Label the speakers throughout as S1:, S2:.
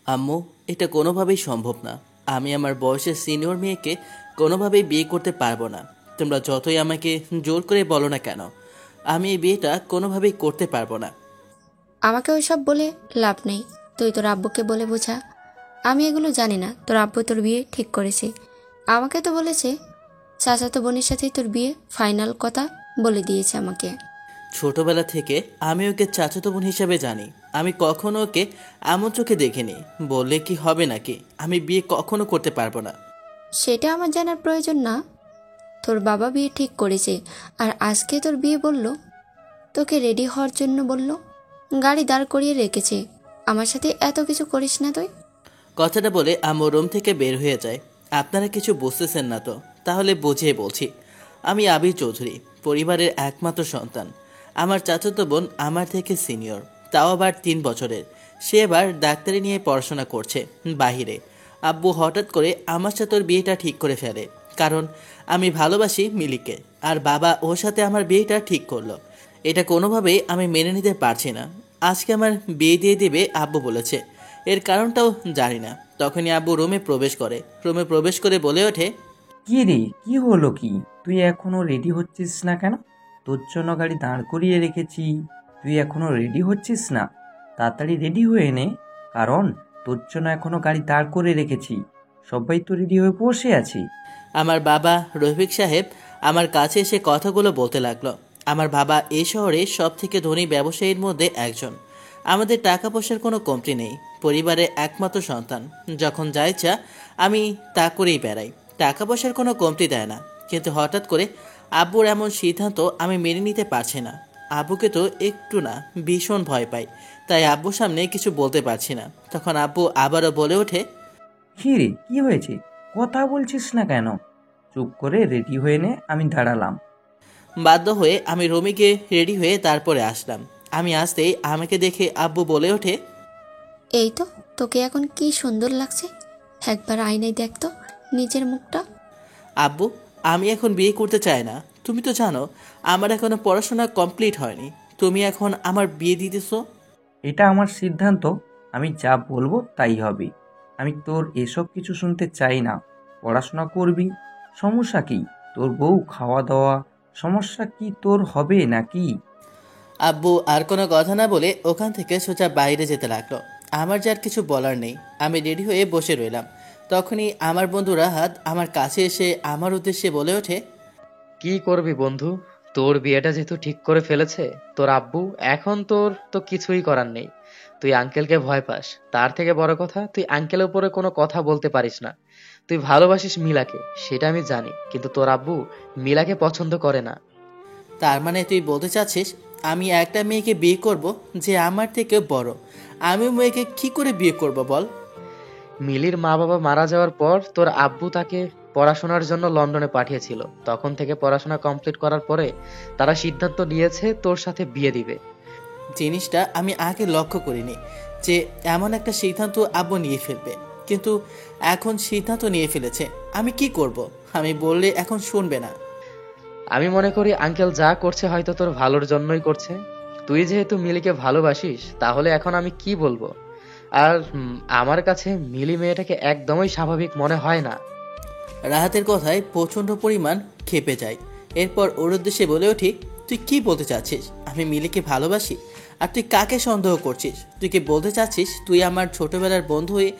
S1: আম্মু, এটা কোনোভাবেই সম্ভব না। আমি আমার বয়সের সিনিয়র মেয়েকে কোনোভাবেই বিয়ে করতে পারবো না। তোমরা যতই আমাকে জোর করে বলো না কেন, আমি এই বিয়েটা কোনোভাবেই করতে পারবো না।
S2: আমাকে ওইসব বলে লাভ নেই, তুই তোর আব্বুকে বলে বোঝা। আমি এগুলো জানি না, তোর আব্বু তোর বিয়ে ঠিক করেছে। আমাকে তো বলেছে চাচাতো বোনের সাথেই তোর বিয়ে ফাইনাল কথা বলে দিয়েছে আমাকে।
S1: ছোটবেলা থেকে আমি ওকে চাচাতো বোন হিসেবে জানি। আমি কখনো ওকে এমন চোখে দেখিনি। বললে কি হবে নাকি? আমি বিয়ে কখনো করতে পারবো না।
S2: সেটা আমার জানার প্রয়োজন না। তোর বাবা বিয়ে ঠিক করেছে, আর আজকে তোর বিয়ে বলল, তোকে রেডি হওয়ার জন্য বলল, গাড়ি দাঁড় করিয়ে রেখেছে। আমার সাথে এত কিছু করিস না তুই।
S1: কথাটা বলে আম্মু রুম থেকে বের হয়ে যায়। আপনারা কিছু বুঝতেছেন না তো? তাহলে বুঝিয়ে বলছি। আমি আবির চৌধুরী, পরিবারের একমাত্র সন্তান। আমার চাচাতো বোন আমার থেকে সিনিয়র, তাও আবার 3 বছরের। সে এবার ডাক্তারি নিয়ে পড়াশোনা করছে বাহিরে। আব্বু হঠাৎ করে আমার সাথে ওর বিয়েটা ঠিক করে ফেলে, কারণ আমি ভালোবাসি মিলিকে। আর বাবা ওর সাথে আমার বিয়েটা ঠিক করলো। এটা কোনোভাবেই আমি মেনে নিতে পারছি না। আজকে আমার বিয়ে দিয়ে দিবে আব্বু বলেছে। এর কারণটাও জানি না। তখনই আব্বু রুমে প্রবেশ করে বলে ওঠে,
S3: কি রে, কি হলো কি? তুই এখনো রেডি হচ্ছিস না কেন? তোর জন্য গাড়ি দাঁড় করিয়ে রেখেছি, তুই এখনো রেডি হচ্ছিস না? তাড়াতাড়ি রেডি হয়ে নে, কারণ তোর জন্য এখনো গাড়ি দাঁড় করে রেখেছি। সবাই তো রেডি হয়ে বসে আছি।
S1: আমার বাবা রফিক সাহেব আমার কাছে এসে কথাগুলো বলতে লাগলো। আমার বাবা এই শহরে সব থেকে ধনী ব্যবসায়ীর মধ্যে একজন। আমাদের টাকা পয়সার কোনো কমতি নেই। পরিবারের একমাত্র সন্তান। যখন যা ইচ্ছা আমি তা করেই বেড়াই। টাকা পয়সার কোনো কমতি দেয় না। কিন্তু হঠাৎ করে আব্বুর এমন সিদ্ধান্ত আমি মেনে নিতে পারছি না। আব্বুকে তো একটু না, ভীষণ ভয় পাই। তাই আব্বুর সামনে কিছু বলতে পারছি না। তখন আব্বু আবারও বলে ওঠে,
S3: কি রে, কি হয়েছে? কথা বলছিস না কেন? চুপ করে রেডি হয়ে নে, আমি দাঁড়ালাম।
S1: বাধ্য হয়ে আমি রুমে গিয়ে রেডি হয়ে তারপরে আসলাম। আমি আসতেই আমাকে দেখে আব্বু বলে ওঠে,
S2: এই তো, তোকে এখন কি সুন্দর লাগছে। একবার আয়নায় দেখ তো নিজের মুখটা।
S1: আব্বু, আমি এখন বিয়ে করতে চাই না। তুমি তো জানো আমার এখনো পড়াশোনা কমপ্লিট হয়নি। তুমি এখন আমার বিয়ে দিতেছো।
S3: এটা আমার সিদ্ধান্ত, আমি যা বলবো তাই হবে। আমি তোর এসব কিছু শুনতে চাই না। পড়াশোনা করবি, সমস্যা কি? তোর বউ, খাওয়া দাওয়া, সমস্যা কি তোর হবে নাকি?
S1: আব্বু আর কোনো কথা না বলে ওখান থেকে সোজা বাইরে যেতে লাগলো। আমার যার কিছু বলার নেই। আমি রেডি হয়ে বসে রইলাম। তখনই আমার বন্ধু রাহাত আমার কাছে এসে আমার উদ্দেশ্যে বলে ওঠে,
S4: কি করবি বন্ধু? তোর বিয়েটা যেহেতু ঠিক করে ফেলেছে তোর আব্বু, এখন তোর তো কিছুই করার নেই। তুই আঙ্কেলকে ভয় পাস, তার থেকে বড় কথা তুই আঙ্কেলের উপরে কোনো কথা বলতে পারিস না। তুই ভালোবাসিস মিলাকে, সেটা আমি জানি, কিন্তু তোর আব্বু মিলাকে পছন্দ করে না।
S1: তার মানে তুই বলতে চাচ্ছিস আমি একটা মেয়েকে বিয়ে করব যে আমার থেকে বড়? আমি মেয়েকে কি করে বিয়ে করব বল?
S4: মিলির মা বাবা মারা যাওয়ার পর তোর আব্বু তাকে পড়াশোনার জন্য লন্ডনে পাঠিয়েছিল। তখন থেকে পড়াশোনা কমপ্লিট করার পরে তারা সিদ্ধান্ত নিয়েছে তোর সাথে বিয়ে দিবে।
S1: জিনিসটা আমি আগে লক্ষ্য করিনি যে এমন একটা সিদ্ধান্ত আব্বু নিয়ে ফেলবে। কিন্তু এখন সিদ্ধান্ত নিয়ে ফেলেছে। আমি কি করব? আমি বললে এখন শুনবে না।
S4: আমি মনে করি আঙ্কেল যা করছে হয়তো তোর ভালোর জন্যই করছে। তুই যেহেতু মিলিকে ভালোবাসিস, তাহলে এখন আমি কি বলবো? আর আমার কাছে মিলি মেয়েটাকে একদমই স্বাভাবিক মনে হয় না।
S1: রাহাতের কথায় প্রচণ্ড পরিমাণ ক্ষেপে যায়। এরপর ওর উদ্দেশ্যে বলে উঠি, তুই কি বলতে চাচ্ছিস আমি মিলিকে ভালোবাসি? আর তুই কাকে সন্দেহ করছিস? তুই কি বলতে চাচ্ছিস তুই আমার ছোটবেলার বন্ধু হয়ে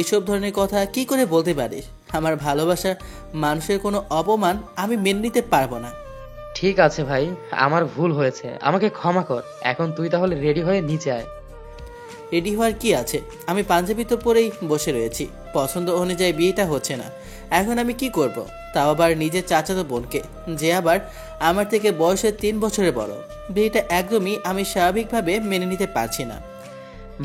S1: এসব ধরনের কথা কি করে বলতে পারিস? আমার ভালোবাসার মানুষের কোনো অপমান আমি মেনে নিতে পারবো না।
S4: ঠিক আছে ভাই, আমার ভুল হয়েছে, আমাকে ক্ষমা কর। এখন তুই তাহলে রেডি হয়ে নিচে আয়।
S1: রেডি হওয়ার কি আছে? আমি পাঞ্জাবি তো পরেই বসে রয়েছি। পছন্দ অনুযায়ী বিয়েটা হচ্ছে না। এখন আমি কি করব? তাও আবার নিজের চাচাতো বোনকে, যে আবার আমার থেকে বয়সে 3 বছরের বড়। বিয়েটা একদমই আমি স্বাভাবিকভাবে মেনে নিতে পারছি না।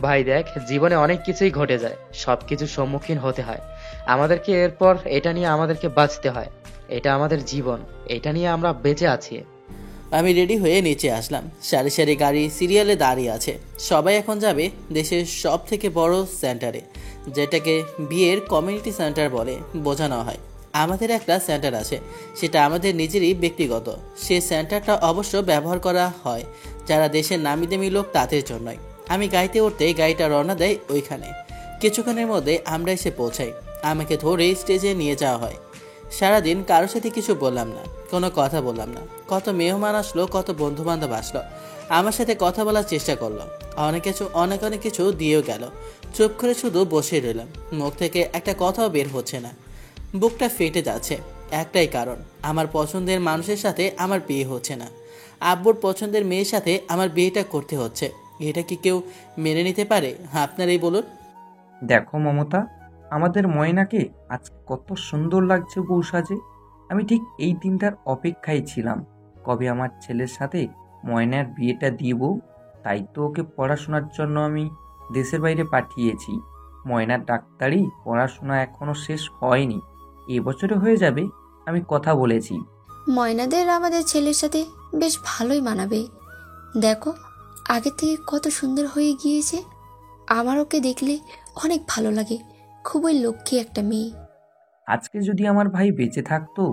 S4: ভাই দেখ, জীবনে অনেক কিছুই ঘটে যায়, সবকিছুর সম্মুখীন হতে হয় আমাদেরকে। এরপর এটা নিয়ে আমাদেরকে বাঁচতে হয়। এটা আমাদের জীবন, এটা নিয়ে আমরা বেঁচে আছি।
S1: আমি রেডি হয়ে নিচে আসলাম। সারি সারি গাড়ি সিরিয়ালে দাঁড়িয়ে আছে। সবাই এখন যাবে দেশের সব থেকে বড় সেন্টারে, যেটাকে বিয়ের কমিউনিটি সেন্টার বলে বোঝানো হয়। আমাদের একটা সেন্টার আছে, সেটা আমাদের নিজেরই ব্যক্তিগত। সে সেন্টারটা অবশ্য ব্যবহার করা হয় যারা দেশের নামি দামি লোক তাদের জন্যই। আমি গাড়িতে উঠতেই গাড়িটা রওনা দেয় ওইখানে। কিছুক্ষণের মধ্যে আমরা এসে পৌঁছাই। আমাকে ধরে স্টেজে নিয়ে যাওয়া হয়। সারাদিন কারোর সাথে কিছু বললাম না, কোনো কথা বললাম না। কত মেহমান আসলো, কত বন্ধু বান্ধব আসলো, আমার সাথে কথা বলার চেষ্টা করলো। অনেক কিছু দিয়েও গেল। চুপ করে শুধু বসে রইলাম। মুখ থেকে একটা কথাও বের হচ্ছে না। বুকটা ফেটে যাচ্ছে। একটাই কারণ, আমার পছন্দের মানুষের সাথে আমার বিয়ে হচ্ছে না। আব্বুর পছন্দের মেয়ের সাথে আমার বিয়েটা করতে হচ্ছে। এটা কি কেউ মেনে নিতে পারে? আপনারাই বলুন।
S3: দেখো মমতা, আমাদের ময়নাকে আজ কত সুন্দর লাগছে বউ সাজে। আমি ঠিক এই দিনটার অপেক্ষায় ছিলাম, কবে আমার ছেলের সাথে ময়নার বিয়েটা দিব। তাই তো ওকে পড়াশোনার জন্য আমি দেশের বাইরে পাঠিয়েছি। ময়নার ডাক্তারি পড়াশোনা এখনো শেষ হয়নি, এবছরে হয়ে যাবে, আমি কথা বলেছি।
S2: ময়নাদের আমাদের ছেলের সাথে বেশ ভালোই মানাবে। দেখো, আগে থেকে কত সুন্দর হয়ে গিয়েছে। আমার ওকে দেখলে অনেক ভালো লাগে। খুবই লক্ষ্মী একটা মেয়ে।
S3: আজকে যদি আমার ভাই বেঁচে থাকতো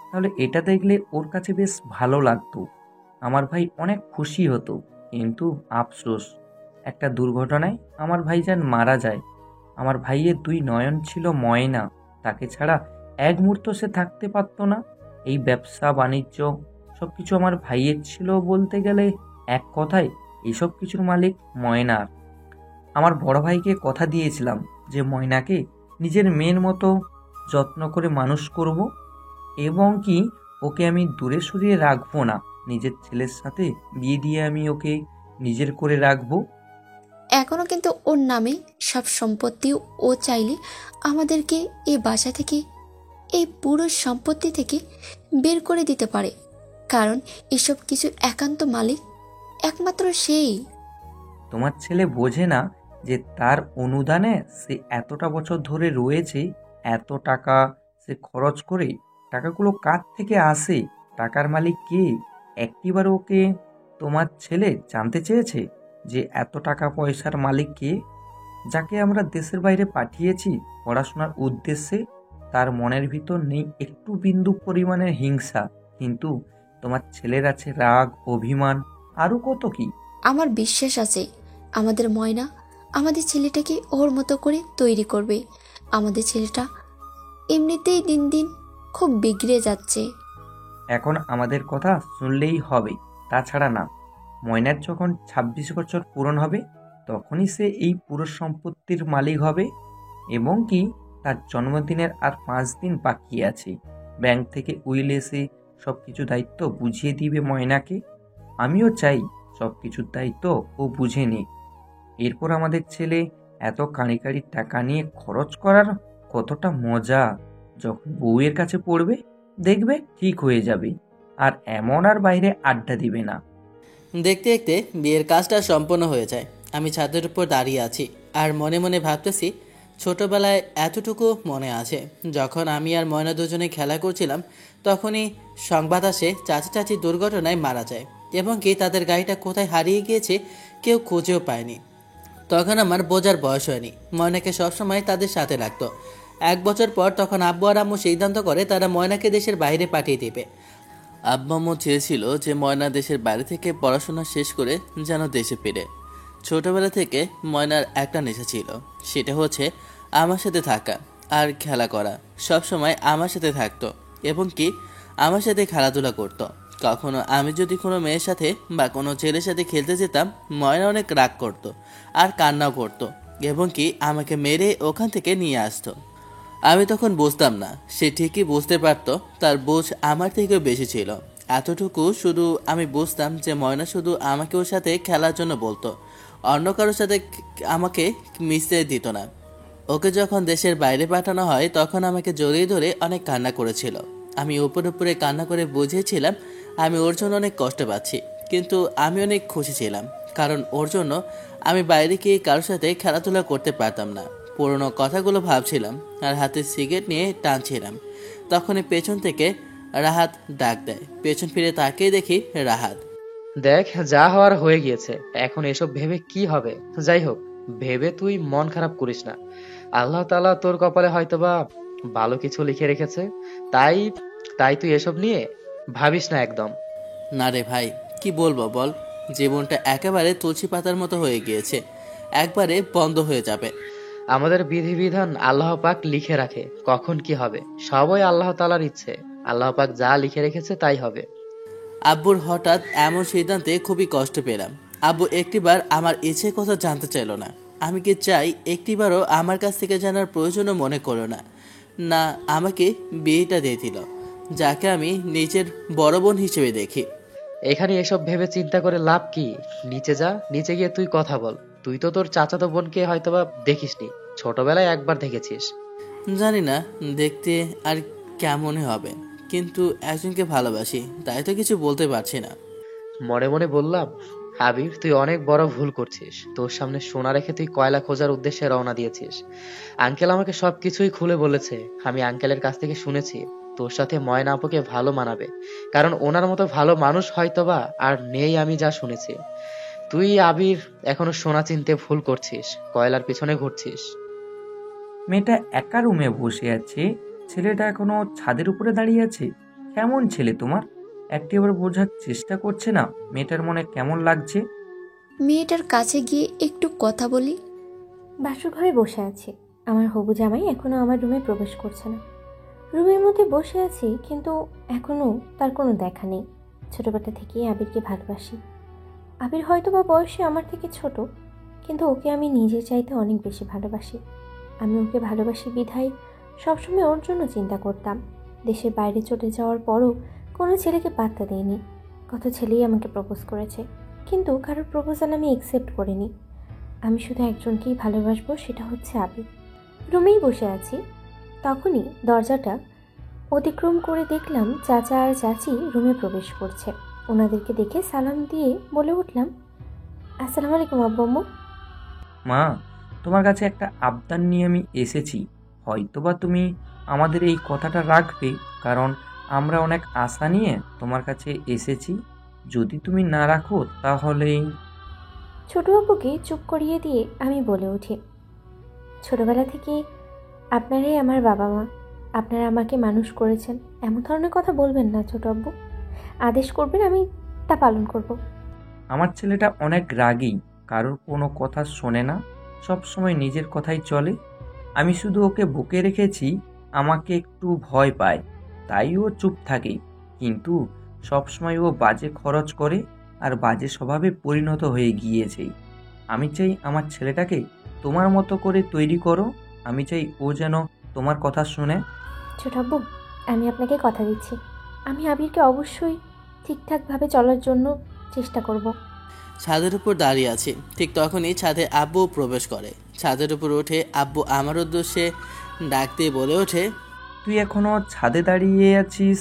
S3: তাহলে এটা দেখলে ওর কাছে বেশ ভালো লাগতো, আমার ভাই অনেক খুশি হতো। কিন্তু আফসোস, একটা দুর্ঘটনায় আমার ভাইজান মারা যায়। আমার ভাইয়ের দুই নয়ন ছিল ময়না, তাকে ছাড়া এক মুহূর্ত সে থাকতে পারতো না। এই ব্যবসা বাণিজ্য সব কিছু আমার ভাইয়ের ছিল, বলতে গেলে এক কথায় এসব কিছুর মালিক ময়নার। আমার বড় ভাইকে কথা দিয়েছিলাম যে ময়নাকে নিজের মেয়ের মতো যত্ন করে মানুষ করব, এবং কি ওকে আমি দূরে সরিয়ে রাখবো না। নিজের ছেলের সাথে বিয়ে দিয়ে আমি ওকে নিজের করে রাখবো।
S2: এখনো কিন্তু ওর নামে সব সম্পত্তি ও চাইলে আমাদেরকে এই বাসা থেকে, এই পুরো সম্পত্তি থেকে বের করে দিতে পারে। কারণ এসব কিছুর একান্ত মালিক একমাত্র সেই।
S3: তোমার ছেলে বোঝে না যে তার অনুদানে সে এতটা বছর ধরে রয়েছে, এত টাকা সে খরচ করে। টাকাগুলো কার থেকে আসে, টাকার মালিক কে? একটিবার ওকে তোমার ছেলে জানতে চেয়েছে যে এত টাকা পয়সার মালিক কে? যাকে আমরা দেশের বাইরে পাঠিয়েছি পড়াশোনার উদ্দেশ্যে, তার মনের ভিতর নেই একটু বিন্দু পরিমাণের হিংসা, কিন্তু তোমার ছেলের আছে রাগ, অভিমান, আরও কত কি।
S2: আমার বিশ্বাস আছে আমাদের ময়না আমাদের ছেলেটাকে ওর মতো করে তৈরি করবে। আমাদের ছেলেটা এমনিতেই দিন দিন খুব বিগড়ে যাচ্ছে।
S3: এখন আমাদের কথা শুনলেই হবে, তাছাড়া না। ময়নার যখন ২৬ বছর পূরণ হবে তখনই সে এই পুরো সম্পত্তির মালিক হবে, এবং কি তার জন্মদিনের আর ৫ দিন বাকি আছে। ব্যাংক থেকে উইল এসে সব কিছু দায়িত্ব বুঝিয়ে দিবে ময়নাকে। আমিও চাই সব কিছুর দায়িত্ব ও বুঝে নিক। এরপর আমাদের ছেলে এত কাঁড়ি কাঁড়ি টাকা নিয়ে খরচ করার কতটা মজা। যখন বউয়ের কাছে পড়বে দেখবে ঠিক হয়ে যাবে, আর এমন আর বাইরে আড্ডা দিবে না।
S1: দেখতে দেখতে বিয়ের কাজটা সম্পন্ন হয়ে যায়। আমি ছাদের উপর দাঁড়িয়ে আছি আর মনে মনে ভাবতেছি, ছোটবেলায় এতটুকু মনে আছে যখন আমি আর ময়না দুজনে খেলা করছিলাম, তখনই সংবাদ আসে চাচি চাচি দুর্ঘটনায় মারা যায়, এবং কি তাদের গাড়িটা কোথায় হারিয়ে গিয়েছে কেউ খুঁজেও পায়নি। তখন আমার বোঝার বয়স হয়নি। ময়নাকে সবসময় তাদের সাথে রাখতো। ১ বছর পর তখন আব্বু আর আম্মু সিদ্ধান্ত করে তারা ময়নাকে দেশের বাইরে পাঠিয়ে দেবে। আব্বু আম্মু চেয়েছিল যে ময়না দেশের বাইরে থেকে পড়াশোনা শেষ করে যেন দেশে ফিরে। ছোটবেলা থেকে ময়নার একটা নেশা ছিল, সেটা হচ্ছে আমার সাথে থাকা আর খেলা করা। সব সময় আমার সাথে থাকতো এবং কি আমার সাথে খেলাধুলা করত। কখনো আমি যদি কোনো মেয়ের সাথে বা কোনো ছেলের সাথে খেলতে যেতাম, ময়না অনেক রাগ করতো আর কান্নাও করতো, এবং কি আমাকে মেরে ওখান থেকে নিয়ে আসতো। আমি তখন বুঝতাম না, সে ঠিকই বুঝতে পারতো, তার বোঝ আমার থেকেও বেশি ছিল। এতটুকু শুধু আমি বুঝতাম যে ময়না শুধু আমাকে ওর সাথে খেলার জন্য বলতো, অন্য কারোর সাথে আমাকে মিশতে দিত না। ওকে যখন দেশের বাইরে পাঠানো হয় তখন আমাকে জড়িয়ে ধরে অনেক কান্না করেছিল। আমি উপরে উপরে কান্না করে বুঝিয়েছিলাম আমি ওর জন্য অনেক কষ্ট পাচ্ছি, কিন্তু আমি অনেক খুশি ছিলাম, কারণ ওর জন্য আমি বাইরে গিয়ে কারোর সাথে খেলাধুলা করতে পারতাম না। পুরোনো কথাগুলো ভাবছিলাম আর হাতে সিগারেট নিয়ে টানছিলাম। তখনই পেছন থেকে রাহাত ডাক দেয়। পেছন ফিরে তাকিয়ে দেখি রাহাত।
S4: দেখ, যা হওয়ার হয়ে গিয়েছে, এখন এসব ভেবে কি হবে? যাই হোক, ভেবে তুই মন খারাপ করিস না। আল্লাহ তাআলা তোর কপালে হয়তোবা ভালো কিছু লিখে রেখেছে। তাই তাই তুই এসব নিয়ে ভাবিস না একদম।
S1: না রে ভাই, কি বলবো বল, জীবনটা একেবারে তুলসী পাতার মতো হয়ে গিয়েছে, একবারে বন্ধ হয়ে যাবে।
S4: আমাদের বিধিবিধান আল্লাহ পাক লিখে রাখে, কখন কি হবে সবই আল্লাহ তাআলার ইচ্ছে। আল্লাহ পাক যা লিখে রেখেছে তাই হবে।
S1: আব্বুর হঠাৎ এমন সিদ্ধান্তে খুবই কষ্ট পেলাম। আব্বু একটিবার আমার ইচ্ছে কথা জানতে চাইল না। আমি কি চাই একটিবারও আমার কাছ থেকে জানার প্রয়োজনও মনে করো না। না, আমাকে বিয়েটা দিয়ে দিল, যাকে আমি নিজের বড় বোন হিসেবে দেখি।
S4: এখানে এসব ভেবে চিন্তা করে লাভ কি? নিচে যা, নিচে গিয়ে তুই কথা বল। তুই তো তোর চাচাতো বোনকে হয়তোবা দেখিসনি, ছোটবেলায় একবার দেখেছিস।
S1: জানি না দেখতে আর কেমন হবে, কিন্তু একজনকে ভালোবাসি, তাই তো কিছু বলতে পারছি না।
S4: মনে মনে বললাম, আবির তুই অনেক বড় ভুল করছিস। তোর সামনে সোনা রেখে তুই কয়লা খোঁজার উদ্দেশ্যে রওনা দিয়েছিস। আঙ্কেল আমাকে সবকিছুই খুলে বলেছে। আমি আঙ্কেলের কাছ থেকে শুনেছি তোর সাথে ময়না আপুকে ভালো মানাবে, কারণ ওনার মতো ভালো মানুষ হয়তোবা আর নেই। আমি যা শুনেছি, তুই আবির এখনো সোনা চিনতে ভুল করছিস, কয়লার পিছনে ঘুরছিস।
S3: মেয়েটা একা রুমে বসে আছে, ছেলেটা এখনো ছাদের উপরে দাঁড়িয়ে আছে। কেমন ছেলে তোমার? একটিবার বোঝার চেষ্টা করছে না মেয়েটার মনে কেমন লাগছে?
S2: মেয়েটার কাছে গিয়ে একটু কথা বলি।
S5: বাসর ঘরে বসে আছি। আমার হবু জামাই এখনো আমার রুমে প্রবেশ করছে না। রুমের মধ্যে বসে আছি, কিন্তু এখনো তার কোনো দেখা নেই। ছোটবেলা থেকেই আবিরকে ভালোবাসি। আবির হয়তো বা বয়সে আমার থেকে ছোট, কিন্তু ওকে আমি নিজের চাইতে অনেক বেশি ভালোবাসি। আমি ওকে ভালোবাসি বিধায় সবসময় ওর জন্য চিন্তা করতাম। দেশের বাইরে চলে যাওয়ার পরও কোনো ছেলেকে পাত্তা দেয়নি। কত ছেলেই আমাকে প্রপোজ করেছে, কিন্তু কারোর প্রপোজাল আমি অ্যাকসেপ্ট করিনি। আমি শুধু একজনকেই ভালোবাসবো, সেটা হচ্ছে আবির। রুমেই বসে আছি, তখনই দরজাটা অতিক্রম করে দেখলাম চাচা আর চাচি রুমে প্রবেশ করছে। ওনাদেরকে দেখে সালাম দিয়ে বলে উঠলাম, আসসালামু আলাইকুম আব্বু।
S3: মা, তোমার কাছে একটা আবদার নিয়ে আমি এসেছি। হয়তোবা তুমি আমাদের এই কথাটা রাখবে, কারণ আমরা অনেক আশা নিয়ে তোমার কাছে এসেছি। যদি তুমি না রাখো তাহলে।
S5: ছোট আব্বুকে চুপ করিয়ে দিয়ে আমি বলে উঠি, ছোটবেলা থেকে আপনারাই আমার বাবা মা। আপনারা আমাকে মানুষ করেছেন, এমন ধরনের কথা বলবেন না ছোট আব্বু। আদেশ করবেন, আমি তা পালন করব।
S3: আমার ছেলেটা অনেক রাগী, কারোর কোনো কথা শোনে না, সব সময় নিজের কথাই চলে। আমি শুধু ওকে বুকে রেখেছি, আমাকে একটু ভয় পায়, তাই ও চুপ থাকে। কিন্তু সবসময় ও বাজে খরচ করে আর বাজে স্বভাবে পরিণত হয়ে গিয়েছে। আমি চাই আমার ছেলেটাকে তোমার মতো করে তৈরি করো। আমি চাই ও যেন তোমার কথা শুনে।
S5: ছোট আব্বু, আমি আপনাকে কথা দিচ্ছি, আমি আবিরকে অবশ্যই ঠিকঠাকভাবে চলার জন্য চেষ্টা করব।
S1: ছাদের উপর দাঁড়িয়ে আছি, ঠিক তখনই ছাদে আব্বু প্রবেশ করে। ছাদের উপর উঠে আব্বু আমার উদ্দেশ্যে ডাক দিয়ে বলে ওঠে,
S3: তুই এখনো ছাদে দাঁড়িয়ে আছিস?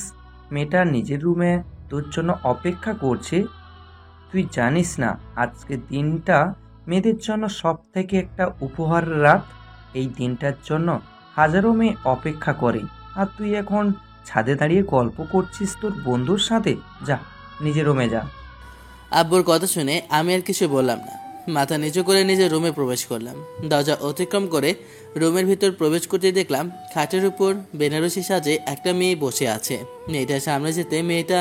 S3: মেয়েটা নিজের রুমে তোর জন্য অপেক্ষা করছে। তুই জানিস না আজকের দিনটা মেয়েদের জন্য সব থেকে একটা উপহার রাত। এই দিনটার জন্য হাজারো মেয়ে অপেক্ষা করে, আর তুই এখন ছাদে দাঁড়িয়ে গল্প করছিস তোর বন্ধুর সাথে। যা, নিজের রুমে যা।
S1: আব্বুর কথা শুনে আমি আর কিছু বললাম না, মাথা নিচু করে নিজের রুমে প্রবেশ করলাম। দরজা অতিক্রম করে রুমের ভিতর প্রবেশ করতে দেখলাম খাটের উপর বেনারসি সাজে একটা মেয়ে বসে আছে। মেয়েটার সামনে যেতে মেয়েটা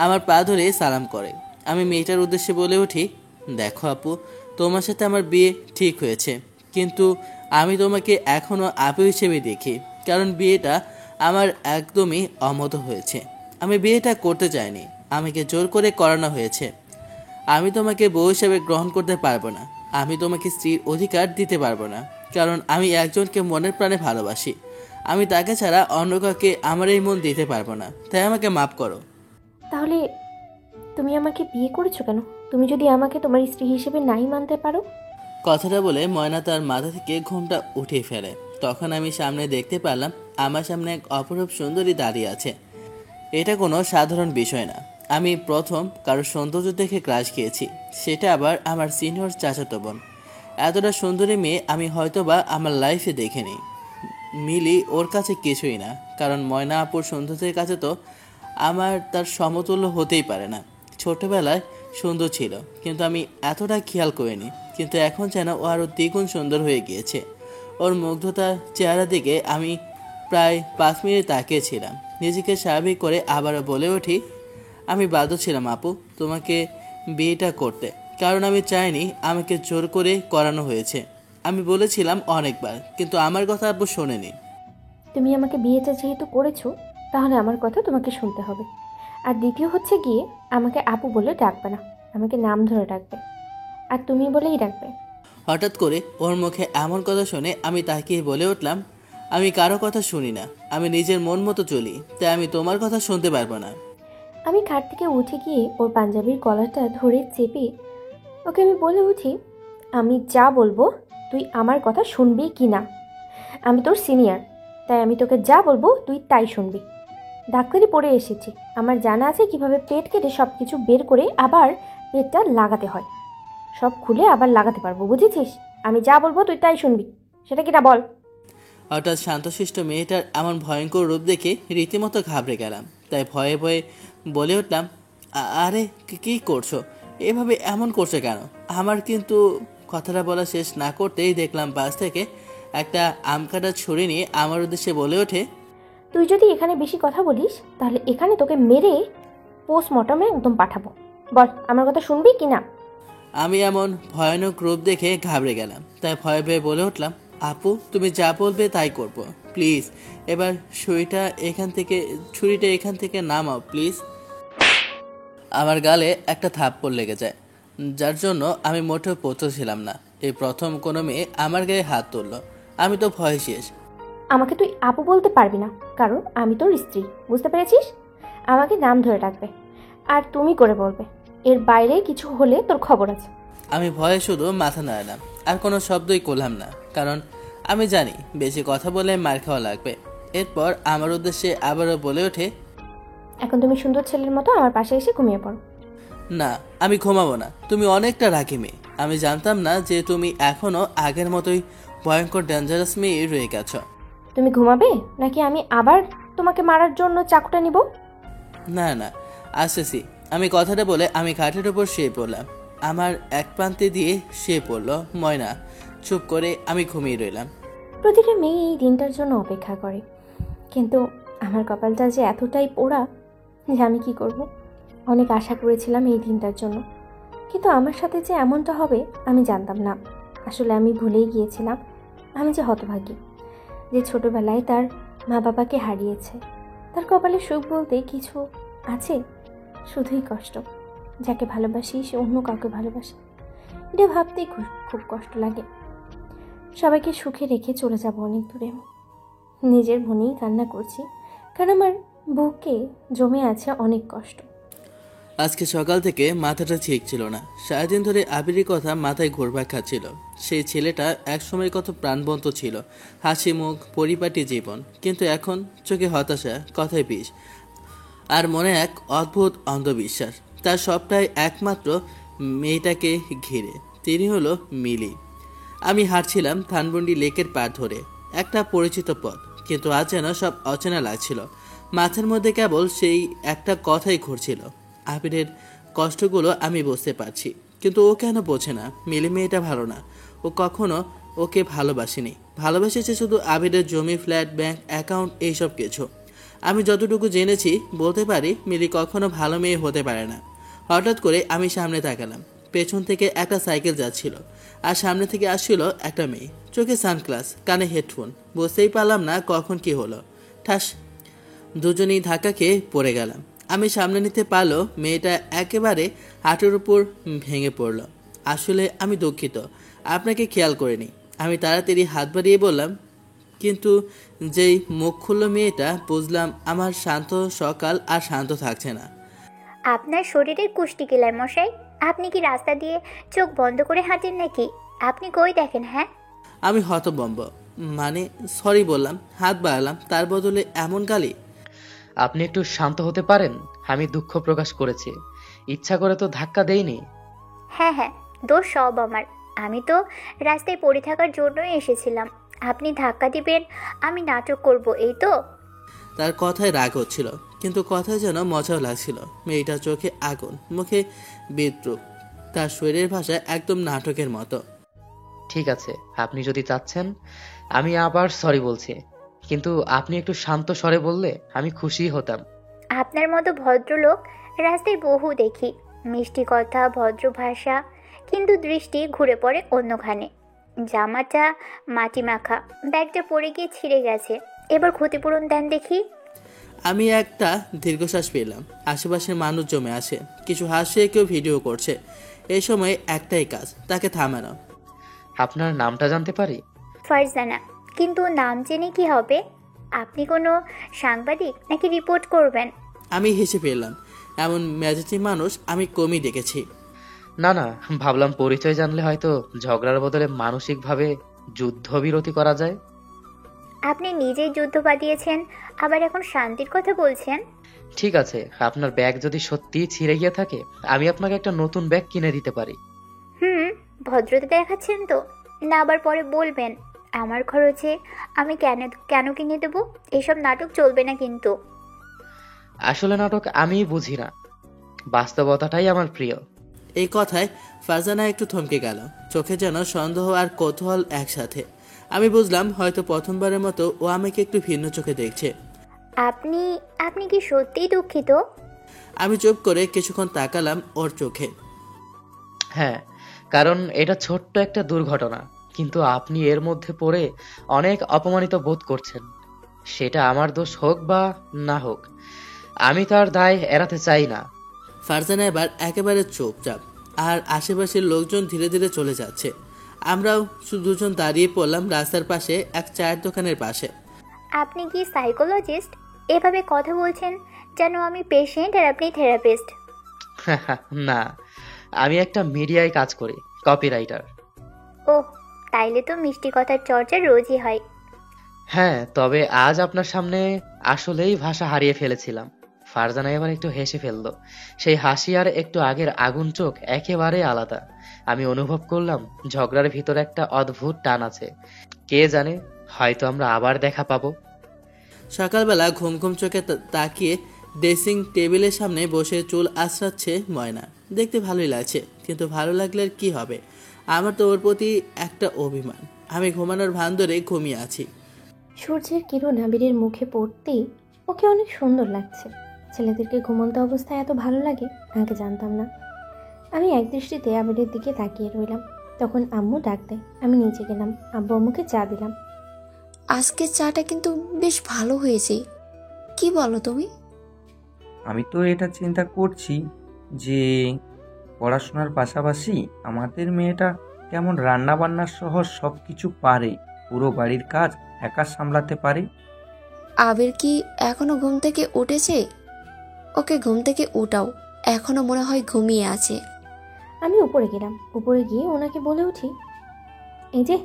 S1: আমার পা ধরে সালাম করে। আমি মেয়েটার উদ্দেশ্যে বলে উঠি, দেখো আপু, তোমার সাথে আমার বিয়ে ঠিক হয়েছে, কিন্তু আমি তোমাকে এখনও আপু হিসেবে দেখি, কারণ বিয়েটা আমার একদমই অমত হয়েছে। আমি বিয়েটা করতে চাইনি, আমাকে জোর করে করানো হয়েছে। আমি তোমাকে বউ হিসেবে গ্রহণ করতে পারবো না, আমি তোমাকে স্ত্রীর অধিকার দিতে পারবো না, কারণ আমি একজনকে মনের প্রাণে ভালোবাসি। আমি তাকে ছাড়া অন্য কাউকে আমার এই মন দিতে পারবো না, তাই আমাকে মাফ করো।
S5: তাহলে তুমি আমাকে বিয়ে করেছো কেন? তুমি যদি আমাকে তোমার স্ত্রী হিসেবে নাই মানতে পারো?
S1: কথাটা বলে ময়না তার মাথা থেকে ঘুমটা উঠিয়ে ফেলে। তখন আমি সামনে দেখতে পেলাম আমার সামনে এক অপরূপ সুন্দরী দাঁড়িয়ে আছে। এটা কোনো সাধারণ বিষয় না, আমি প্রথম কারো সৌন্দর্য দেখে ক্রাশ খেয়েছি, সেটা আবার আমার সিনিয়র চাচাতো বোন। এতটা সুন্দরী মেয়ে আমি হয়তোবা আমার লাইফে দেখিনি। মিলি ওর কাছে কিছুই না, কারণ ময়না আপুর সৌন্দর্যের কাছে তো আমার তার সমতুল্য হতেই পারে না। ছোটবেলায় সুন্দর ছিল, কিন্তু আমি এতটা খেয়াল করিনি, কিন্তু এখন যেন ও আরও দ্বিগুণ সুন্দর হয়ে গিয়েছে। ওর মুগ্ধতার চেহারা দিকে আমি প্রায় 5 মিনিট তাকিয়েছিলাম। নিজেকে স্বাভাবিক করে আবারও বলে উঠি, আমি বাধ্য ছিলাম আপু তোমাকে বিয়েটা করতে, কারণ আমি চাইনি আমাকে জোর করে করানো হয়েছে। আমি বলেছিলাম অনেকবার, কিন্তু আমার কথা আব্বু শোনেনি।
S5: তুমি আমাকে বিয়েটা যেহেতু করেছো, তাহলে আমার কথা তোমাকে শুনতে হবে। আর দ্বিতীয় হচ্ছে গিয়ে, আমাকে আপু বলে ডাকবে না, আমাকে নাম ধরে ডাকবে, আর তুমি বলেই ডাকবে।
S1: হঠাৎ করে ওর মুখে এমন কথা শুনে আমি তাকিয়ে বলে উঠলাম, আমি কারো কথা শুনি না, আমি নিজের মন মতো চলি, তাই আমি তোমার কথা শুনতে পারবো না।
S5: আমি খাট থেকে উঠে গিয়ে ওর পাঞ্জাবির কলারটা ধরে চেপে ওকে আমি বলে উঠি, আমি যা বলবো তুই আমার কথা শুনবি কি না? আমি তোর সিনিয়র, তাই আমি তোকে যা বলবো তুই তাই শুনবি। ডাক্তারি পড়ে এসেছি, আমার জানা আছে কিভাবে পেট কেটে সব কিছু বের করে আবার পেটটা লাগাতে হয়। সব খুলে আবার লাগাতে পারবো, বুঝেছিস? আমি যা বলবো তুই তাই শুনবি, সেটা কিনা বল।
S1: হঠাৎ শান্তশিষ্ট মেয়েটার এমন ভয়ঙ্কর রূপ দেখে রীতিমতো ঘাবড়ে গেলাম, তাই ভয়ে ভয়ে বলে উঠলাম, আরে কি করছো? এভাবে এমন করছো কেন? আমার কিন্তু কথাটা বলা শেষ না করতেই দেখলাম পাশ থেকে একটা আম কাটা ছুরি নিয়ে আমার উদ্দেশ্যে বলে ওঠে,
S5: তুই যদি এখানে বেশি কথা বলিস তাহলে এখানে তোকে মেরে পোস্টমর্টমে একদম পাঠাবো। বল, আমার কথা শুনবি কি না?
S1: আমি এমন ভয়ানক রূপ দেখে ঘাবড়ে গেলাম, তাই ভয়ে ভয়ে বলে উঠলাম, আপু তুমি যা বলবে তাই করব, প্লিজ এবার ছুরিটা এখান থেকে নামাও প্লিজ। আমার গালে একটা থাপ্পড় লেগে যায়, যার জন্য আমি মোটেও প্রস্তুত ছিলাম না। এই প্রথম কোনো মেয়ে আমার গায়ে হাত তুললো। আমি তো ভয় শেষ।
S5: আমাকে তুই আপু বলতে পারবি না, কারণ আমি তোর স্ত্রী, বুঝতে পেরেছিস? আমাকে নাম ধরে ডাকবে, আর তুমি করে বলবে। এর বাইরে কিছু হলে তোর খবর আছে।
S1: আমি ভয়ে শুধু মাথা নাড়ালাম, আর কোনো শব্দই করলাম না, কারণ আমি জানি বেশি কথা বলে মার খাওয়া লাগবে। এরপর আমার উদ্দেশ্যে আবারও বলে ওঠে,
S5: এখন তুমি সুন্দর ছেলের মতো আমার পাশে এসে ঘুমিয়ে পড়ো।
S1: না আমি ঘুমাবো না, তুমি অনেকটা রাগী মেয়ে। আমি জানতাম না যে তুমি এখনো আগের মতোই ভয়ঙ্কর ডেঞ্জারাস মেয়ে রয়ে গেছ।
S5: তুমি ঘুমাবে নাকি আমি আবার তোমাকে মারার জন্য চাকুটা নিব?
S1: না না, আসতেছি। আমি কথাটা বলে আমি খাটের উপর শুয়ে পড়লাম। আমার এক প্রান্তে দিয়ে শুয়ে পড়লো ময়না। চুপ করে আমি ঘুমিয়ে রইলাম।
S5: প্রতিটা মেয়ে এই দিনটার জন্য অপেক্ষা করে, কিন্তু আমার কপালটা যে এতটাই পোড়া যে আমি কি করব। অনেক আশা করেছিলাম এই দিনটার জন্য, কিন্তু আমার সাথে যে এমনটা হবে আমি জানতাম না। আসলে আমি ভুলেই গিয়েছিলাম আমি যে হতভাগী, যে ছোটবেলায় তার মা বাবাকে হারিয়েছে। তার কপালে সুখ বলতে কিছু আছে, শুধুই কষ্ট। যাকে ভালোবাসি সে অন্য কাউকে ভালোবাসে, এটা ভাবতেই খুব কষ্ট লাগে। সবাইকে সুখে রেখে চলে যাব অনেক দূরে। নিজের মনেই কান্না করছি, কারণ আমার বুকে জমে আছে অনেক কষ্ট।
S1: আজকে সকাল থেকে মাথাটা ঠিক ছিল না। সারাদিন ধরে আবিরের কথা মাথায় ঘুরপাক খাচ্ছিল। সেই ছেলেটা একসময় কত প্রাণবন্ত ছিল, হাসি মুখ, পরিপাটি জীবন, কিন্তু এখন চোখে হতাশা, কথায় বিষ, আর মনে এক অদ্ভুত অন্ধবিশ্বাস। তার সবটাই একমাত্র মেয়েটাকে ঘিরে, তিনি হলো মিলি। আমি হাঁটছিলাম ধানমন্ডি লেকের পাড় ধরে, একটা পরিচিত পথ, কিন্তু আজ যেন সব অচেনা লাগছিল। মাথার মধ্যে কেবল সেই একটা কথাই ঘুরছিল, আবিরের কষ্টগুলো আমি বুঝতে পারছি, কিন্তু ও কেন বোঝে না মিলি মেয়েটা ভালো না। ও কখনো ওকে ভালোবাসেনি, ভালোবেসেছে শুধু আবিরের জমি, ফ্ল্যাট, ব্যাংক অ্যাকাউন্ট, এইসব কিছু। আমি যতটুকু জেনেছি বলতে পারি মিলি কখনো ভালো মেয়ে হতে পারে না। হঠাৎ করে আমি সামনে তাকালাম, পেছন থেকে একটা সাইকেল যাচ্ছিল, আর সামনে থেকে আসছিল একটা মেয়ে, চোখে সানগ্লাস, কানে হেডফোন। বুঝতেই পারলাম না কখন কি হলো। ঠাস, দুজনেই ধাক্কা খেয়ে পড়ে গেলাম। আমি সামনে নিতে পারলো মেয়েটা একেবারে হাঁটুর উপর ভেঙে পড়ল। আসলে আমি দুঃখিত, আপনাকে খেয়াল করিনি। আমি তাড়াতাড়ি হাত বাড়িয়ে বললাম, কিন্তু যেই মুখ খুলল মেয়েটা বুঝলাম আমার শান্ত সকাল আর শান্ত থাকছে না।
S6: আপনার শরীরের কুষ্টি কিলায় মশাই, আপনি কি রাস্তা দিয়ে চোখ বন্ধ করে হাঁটেন নাকি? আপনি কই দেখেন? হ্যাঁ,
S1: আমি হতভম্ব, মানে সরি বললাম, হাত বাড়ালাম, তার বদলে এমন গালি।
S4: আপনি একটু শান্ত হতে পারেন? আমি দুঃখ প্রকাশ করেছি, ইচ্ছা করে তো ধাক্কা দেইনি।
S6: হ্যাঁ হ্যাঁ, দোষ সব আমার। আমি তো রাস্তায় পড়ে থাকার জন্যই এসেছিলাম। আপনি ধাক্কা দিবেন, আমি নাটক করব, এই তো?
S1: তার কথায় রাগ হচ্ছিল, কিন্তু কথায় যেন মজাও লাগছিল। মেয়েটার চোখে আগুন, মুখে বিদ্রুপ, তার শরীরের ভাষা একদম নাটকের মতো।
S4: ঠিক আছে, আপনি যদি চাচ্ছেন আমি আবার সরি বলছি, কিন্তু আপনি একটু শান্ত স্বরে বললে আমি খুশি হতাম।
S6: আপনার মতো ভদ্রলোক রাস্তায় বহু দেখি, মিষ্টি কথা, ভদ্র ভাষা, কিন্তু দৃষ্টি ঘুরে পড়ে অন্যখানে। জামাটা মাটি মাখা, ব্যাগটা পড়ে গিয়ে ছিঁড়ে গেছে। এবার ক্ষতিপূরণ দেন দেখি।
S1: আমি একটা দীর্ঘশ্বাস পেলাম। আশেপাশের মানুষ জমে আসে, কিছু হাসছে, কেউ ভিডিও করছে। এই সময় একটাই কাজ, তাকে থামানো।
S4: আপনার নামটা জানতে পারি?
S6: ফারজানা। কিন্তু নাম জেনে কি হবে? আপনি কোনো সাংবাদিক নাকি রিপোর্ট করবেন?
S1: আমি হেসে ফেললাম। এমন মেজাজি মানুষ আমি কমই দেখেছি।
S4: না না, ভাবলাম পরিচয় জানলে হয়তো ঝগড়ার বদলে মানসিকভাবে যুদ্ধবিরতি করা যায়।
S6: আপনি নিজেই যুদ্ধ বাঁধিয়েছেন, আবার এখন শান্তির কথা বলছেন?
S4: ঠিক আছে, আপনার ব্যাগ যদি সত্যিই ছিঁড়ে গিয়ে থাকে, আমি আপনাকে একটা নতুন ব্যাগ কিনে দিতে পারি।
S6: ভদ্রতা দেখাচ্ছেন তো? না আবার পরে বলবেন আমার খরচে আমি কেন কেন কিনে দেবো? এসব নাটক চলবে না কিন্তু।
S4: আসলে নাটক আমিই বুঝি না, বাস্তবতাটাই আমার প্রিয়।
S1: এই কথায় ফারজানা একটু থমকে গেল, চোখে যেন সন্দেহ আর কৌতূহল একসাথে। আমি বুঝলাম হয়তো প্রথমবারের মতো ও আমাকে একটু ভিন্ন চোখে দেখছে।
S6: আপনি আপনি কি সত্যিই দুঃখিত?
S1: আমি চুপ করে কিছুক্ষণ তাকালাম ওর চোখে।
S4: হ্যাঁ, কারণ এটা ছোট্ট একটা দুর্ঘটনা, কিন্তু আপনি এর মধ্যে পড়ে অনেক অপমানিত বোধ করছেন। সেটা আমার দোষ হোক বা না হোক, আমি তার দায় এড়াতে চাই না।
S1: ফারজানা এবার একেবারে চুপচাপ, আর আশেপাশের লোকজন ধীরে ধীরে চলে যাচ্ছে। আমরাও দুজন দাঁড়িয়ে পড়লাম রাস্তার পাশে এক চায়ের দোকানের পাশে।
S6: আপনি কি সাইকোলজিস্ট? এভাবে কথা বলছেন যেন আমি পেশেন্ট আর আপনি থেরাপিস্ট।
S4: না, আমি একটা মিডিয়ায় কাজ করি, কপিরাইটার।
S6: ওহ, তাইলে তো মিষ্টি কথার চর্চা রোজই হয়।
S4: হ্যাঁ, তবে আজ আপনার সামনে আসলেই ভাষা হারিয়ে ফেলেছিলাম। ফারজানা এবার একটু হেসে ফেললো। সেই হাসি আর একটু আগের আগুন চোখ একেবারে আলাদা। আমি অনুভব করলাম ঝগড়ার ভিতর একটা অদ্ভুত টান আছে। কে জানে, হয়তো আমরা আবার দেখা পাবো।
S1: সকালবেলা ঘুম ঘুম চোখে তাকিয়ে ড্রেসিং টেবিলের সামনে বসে চুল আঁচড়াচ্ছে ময়না। দেখতে ভালোই লাগছে, কিন্তু ভালো লাগলে আর কি হবে? আমার তো ওর প্রতি একটা অভিমান। আমি ঘুমানোর ভান ধরে ঘুমিয়ে আছি।
S5: সূর্যের কিরণ আবিরের মুখে পড়তেই ওকে অনেক সুন্দর লাগছে। ছেলেদেরকে ঘুমন্ত অবস্থায় এত ভালো লাগে আগে জানতাম না। আমি একদৃষ্টিতে আবিরের দিকে তাকিয়ে রইলাম। তখন আম্মু ডাক দেয়। আমি নিচে গেলাম, আব্বু আম্মুকে চা দিলাম।
S2: আজকের চাটা কিন্তু বেশ ভালো হয়েছে, কি বলো তুমি?
S3: আমি তো এটা চিন্তা করছি যে পড়াশোনার পাশাপাশি আমাদের মেয়েটা কেমন রান্না বান্না সহ সব কিছু পারে, পুরো বাড়ির কাজ একা সামলাতে পারে।
S2: আবির কি এখনো ঘুম থেকে উঠেছে? ওকে ঘুম থেকে উঠাও, এখনো মনে হয় ঘুমিয়ে আছে।
S5: আমি উপরে গেলাম, উপরে গিয়ে ওনাকে বলে উঠি, এই যে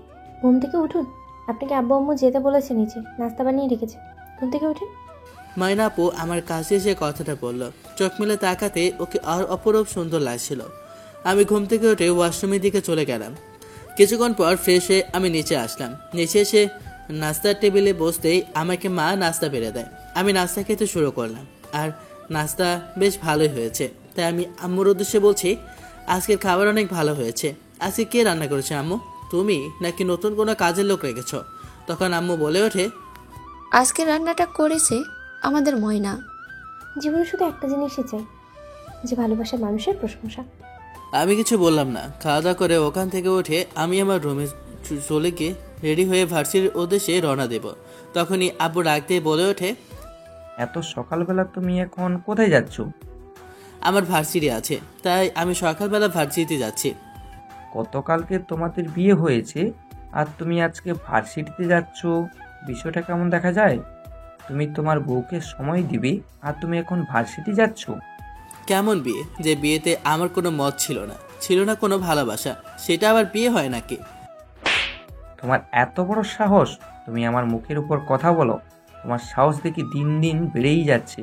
S5: ঘুম থেকে উঠুন, আপনাকে আব্বু আম্মু যেতে বলেছে, নিচে নাস্তা বানিয়ে রেখেছে, ঘুম থেকে উঠুন।
S1: ময়না আপু আমার কাছে এসে কথাটা বলল। চোখ মেলে তাকাতে ওকে আর অপরূপ সুন্দর লাগছিল। আমি ঘুম থেকে উঠে ওয়াশরুমের দিকে চলে গেলাম। কিছুক্ষণ পর ফ্রেশ হয়ে আমি নিচে আসলাম। নিচে এসে নাস্তার টেবিলে বসতেই আমাকে মা নাস্তা বেড়ে দেয়। আমি নাস্তা খেতে শুরু করলাম, আর নাস্তা বেশ ভালোই হয়েছে। তাই আমি আম্মুর উদ্দেশ্যে বলছি, আজকের খাবার অনেক ভালো হয়েছে। আজকে কে রান্না করেছে আম্মু? তুমি নাকি নতুন কোনো কাজের লোক রেখেছ? তখন আম্মু বলে ওঠে,
S2: আজকে রান্নাটা করেছে আমাদের ময়না।
S5: জীবনে শুধু একটা জিনিসই চাই, যে ভালোবাসা মানুষের প্রশংসা।
S1: আমি কিছু বললাম না। খাওয়া দাওয়া করে ওখান থেকে উঠে আমি আমার রুমে চলে গিয়ে রেডি হয়ে ভার্সিটির উদ্দেশ্যে রওনা দেব। তখনই আব্বু ডাক দিয়ে বলে ওঠে,
S3: এত সকালবেলা তুমি এখন কোথায় যাচ্ছ?
S1: আমার ভার্সিটি আছে, তাই আমি সকালবেলা ভার্সিটিতে যাচ্ছি।
S3: গতকালকে তোমাদের বিয়ে হয়েছে আর তুমি আজকে ভার্সিটিতে যাচ্ছ, বিষয়টা কেমন দেখা যায়? তুমি তোমার বউকে সময় দিবে আর তুমি এখন ভার্সিটি যাচ্ছ?
S1: কেমন বিয়ে? যে বিয়েতে আমার কোনো মত ছিল না কোনো ভালোবাসা, সেটা আবার বিয়ে হয় নাকি?
S3: তোমার এত বড় সাহস, তুমি আমার মুখের উপর কথা বলো? তোমার সাহস দেখি দিন দিন বেড়েই যাচ্ছে।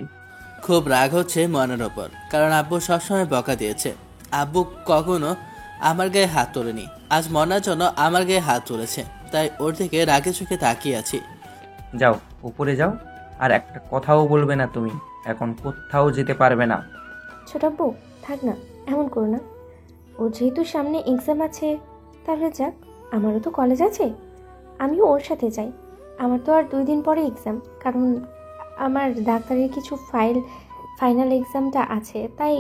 S1: খুব রাগ হচ্ছে মনের ওপর, কারণ আব্বু সবসময় বকা দিয়েছে। আব্বু কখনো আমার গায়ে হাত তোলেনি, আজ মনার জন্য আমার গায়ে হাত তুলেছে, তাই ওর থেকে রাগে চোখে তাকিয়ে আছি।
S3: যাও উপরে যাও, আর একটা কথাও বলবে না তুমি, এখন কোথাও যেতে পারবে না।
S5: ছোটাব্বু থাক না, এমন করো না। ও যেহেতু সামনে এক্সাম আছে, তাহলে যাক, আমারও তো কলেজ আছে, আমিও ওর সাথে যাই। আমার তো আর 2 দিন পরে এক্সাম, কারণ আমার ডাক্তারের কিছু ফাইনাল এক্সামটা আছে, তাই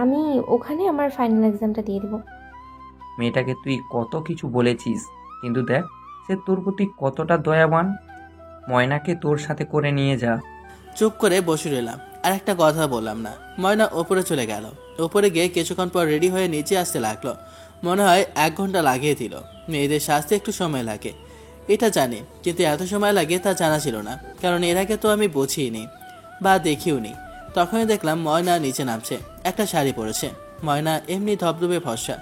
S5: আমি ওখানে আমার ফাইনাল এক্সামটা দিয়ে দেবো।
S3: মেয়েটাকে তুই কত কিছু বলেছিস, কিন্তু দেখ সে তোর প্রতি কতটা দয়াবান। ময়নাকে তোর সাথে করে নিয়ে যা।
S1: চুপ করে বসে রইলাম, আর একটা কথা বললাম না। ময়না ওপরে চলে গেল। ওপরে গিয়ে কিছুক্ষণ পর রেডি হয়ে নিচে আসতে লাগলো। মনে হয় 1 ঘন্টা লাগিয়ে দিল। মেয়েদের সাজতে একটু সময় লাগে, এটা জানি, কিন্তু এত সময় লাগে তা জানা ছিল না, কারণ এর আগে তো আমি বুঝিনি বা দেখিও নি। তখনই দেখলাম ময়না নিচে নামছে। একটা শাড়ি পরেছে। ময়না এমনি ধবধবে ফর্সা,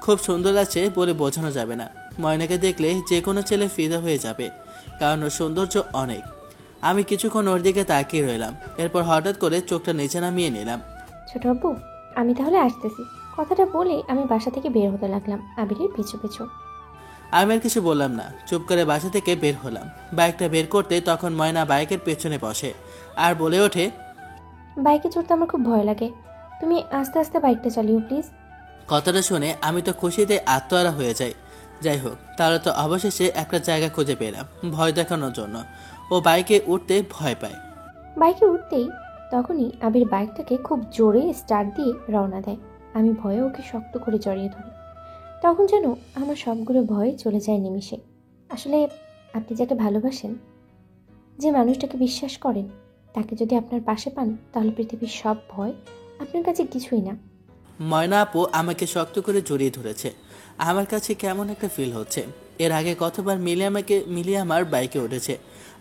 S1: খুব সুন্দর লাগছে বলে বোঝানো যাবে না। ময়নাকে দেখলে যে কোনো ছেলে ফিদা হয়ে যাবে, কারণ ওর সৌন্দর্য অনেক। আমি কিছুক্ষণ ওর দিকে তাকিয়ে রইলাম, এরপর হঠাৎ করে চোখটা নিচে নামিয়ে নিলাম।
S5: ছোট আব্বু, আমি তাহলে আসতেছি। কথাটা বলে আমি বাসা থেকে বের হতে লাগলাম আবিরের পিছু পিছু।
S1: আমি আর কিছু বললাম না, চুপ করে বাসা থেকে বের হলাম। বাইকটা বের করতে তখন ময়না বাইকের পেছনে বসে আর বলে ওঠে,
S5: বাইকে চড়তে আমার খুব ভয় লাগে, তুমি আস্তে আস্তে বাইকটা চালিও প্লিজ।
S1: কথাটা শুনে আমি তো খুশিতে আত্মহারা হয়ে যাই। যাই হোক, তাহলে তো অবশেষে একটা জায়গা খুঁজে পেলাম ভয় দেখানোর জন্য। ও বাইকে উঠতে ভয় পায়।
S5: বাইকে উঠতেই তখনই আবির বাইকটাকে খুব জোরে স্টার্ট দিয়ে রওনা দেয়। আমি ভয়ে ওকে শক্ত করে জড়িয়ে ধরি। তখন যেন আমার সবগুলো ভয় চলে যায় নিমিষে। আসলে আপনি যাকে ভালোবাসেন, যে মানুষটাকে বিশ্বাস করেন, তাকে যদি আপনার পাশে পান তাহলে পৃথিবীর সব ভয় আপনার কাছে কিছুই না।
S1: ময়না আপু আমাকে শক্ত করে জড়িয়ে ধরেছে। আমার কাছে কেমন একটা ফিল হচ্ছে। এর আগে কতবার মিলিয়ে আমার বাইকে উঠেছে,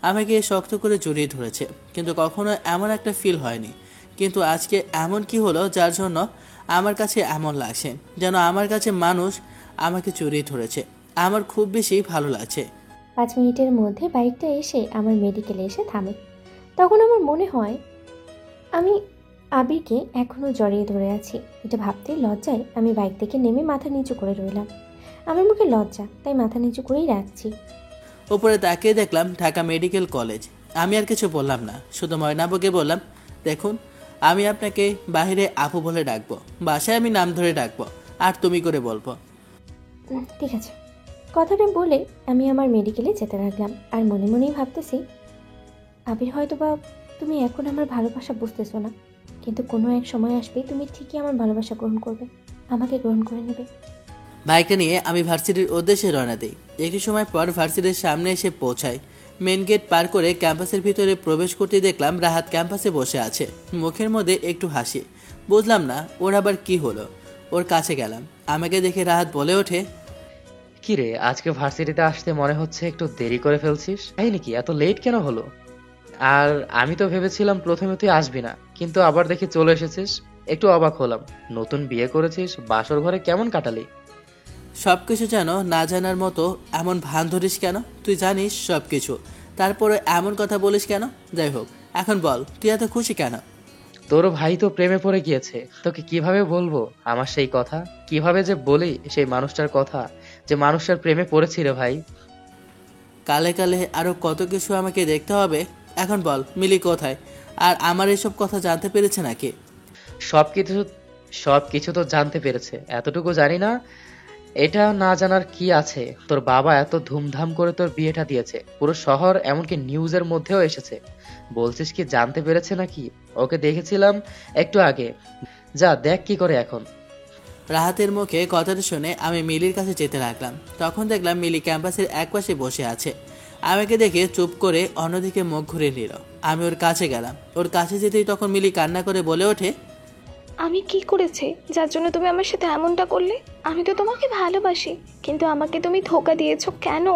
S1: আমাকে শক্ত করে জড়িয়ে ধরেছে, কিন্তু কখনো এমন একটা ফিল হয়নি। কিন্তু আজকে এমন কি হলো যার জন্য আমার কাছে এমন লাগছে, যেন আমার কাছে মানুষ আমাকে জড়িয়ে ধরেছে। আমার খুব বেশি ভালো লাগছে।
S5: 5 মিনিটের মধ্যে বাইকটা এসে আমার মেডিকেলে এসে থামে। তখন আমার মনে হয় আমি আবিরকে এখনও জড়িয়ে ধরে আছি। এটা ভাবতেই লজ্জায় আমি বাইক থেকে নেমে মাথা নিচু করে রইলাম। আমার মুখে লজ্জা, তাই মাথা নিচু করেই রাখছি।
S1: উপরে তাকিয়ে দেখলাম ঢাকা মেডিকেল কলেজ। আমি আর কিছু বললাম না, শুধু ময়নাবুকে বললাম, দেখুন আমি আপনাকে বাইরে আপু বলে ডাকবো, বাসায় আমি নাম ধরে ডাকবো, আর তুমি করে বলবো।
S5: ঠিক আছে। কথাটা বলে আমি আমার মেডিকেলে যেতে লাগলাম, আর মনে মনেই ভাবতেছি, আবির হয়তো বা তুমি এখন আমার ভালোবাসা বুঝতেছো না, কিন্তু কোনো এক সময় আসবে তুমি ঠিকই আমার ভালোবাসা গ্রহণ করবে, আমাকে গ্রহণ করে নেবে।
S1: বাইকটা নিয়ে আমি ভার্সিটির উদ্দেশ্যে রওনা দিই। একটু সময় পর ভার্সিটির সামনে এসে পৌঁছাই। মেন গেট পার করে ক্যাম্পাসের ভিতরে প্রবেশ করতে দেখলাম রাহাত ক্যাম্পাসে বসে আছে, মুখের মধ্যে একটু হাসি। বুঝলাম না ওর আবার কি হলো। ওর কাছে গেলাম। আমাকে দেখে রাহাত বলে ওঠে,
S4: কিরে, আজকে ভার্সিটিতে আসতে মনে হচ্ছে একটু দেরি করে ফেলছিস। তাই নাকি, এত লেট কেন হলো? আর আমি তো ভেবেছিলাম প্রথমে তুই আসবি না, কিন্তু আবার দেখি চলে এসেছিস। একটু অবাক হলাম। নতুন বিয়ে করেছিস, বাসর ঘরে কেমন কাটালি?
S1: সবকিছু যেন না জানার মতো এমন ভান ধরিস কেন? তুই জানিস সবকিছু, তারপরে এমন কথা বলিস কেন? যাই হোক, এখন বল তুই এত খুশি কেন?
S4: তোর ভাই তো প্রেমে পড়ে গিয়েছে। তোকে কিভাবে বলবো আমার সেই কথা? কিভাবে যে বলি সেই মানুষটার কথা, যে মানুষটার প্রেমে পড়েছি রে ভাই।
S1: কালে কালে আরো কত কিছু আমাকে দেখতে হবে। এখন বল মিলি কোথায়, আর আমার এসব কথা জানতে পেরেছে নাকি?
S4: সবকিছু সবকিছু তো জানতে পেরেছে, এতটুকু জানি না। এটা না জানার কি আছে? তোর বাবা এত ধুমধাম করে তোর বিয়েটা দিয়েছে, পুরো শহর এমনকি নিউজের মধ্যেও এসেছে। বলছিস কি জানতে পেরেছে নাকি? ওকে দেখেছিলাম একটু আগে, যা দেখ কি করে এখন।
S1: রাহাতের মুখে কথাটা শুনে আমি মিলির কাছে যেতে লাগলাম। তখন দেখলাম মিলি ক্যাম্পাসের একপাশে বসে আছে। আমাকে দেখে চুপ করে অন্যদিকে মুখ ঘুরে নিল। আমি ওর কাছে গেলাম। ওর কাছে যেতেই তখন মিলি কান্না করে বলে ওঠে,
S7: আমি কি করেছি যার জন্য তুমি আমার সাথে এমনটা করলে? আমি তো তোমাকে ভালোবাসি, কিন্তু আমাকে তুমি ধোকা দিয়েছো কেন?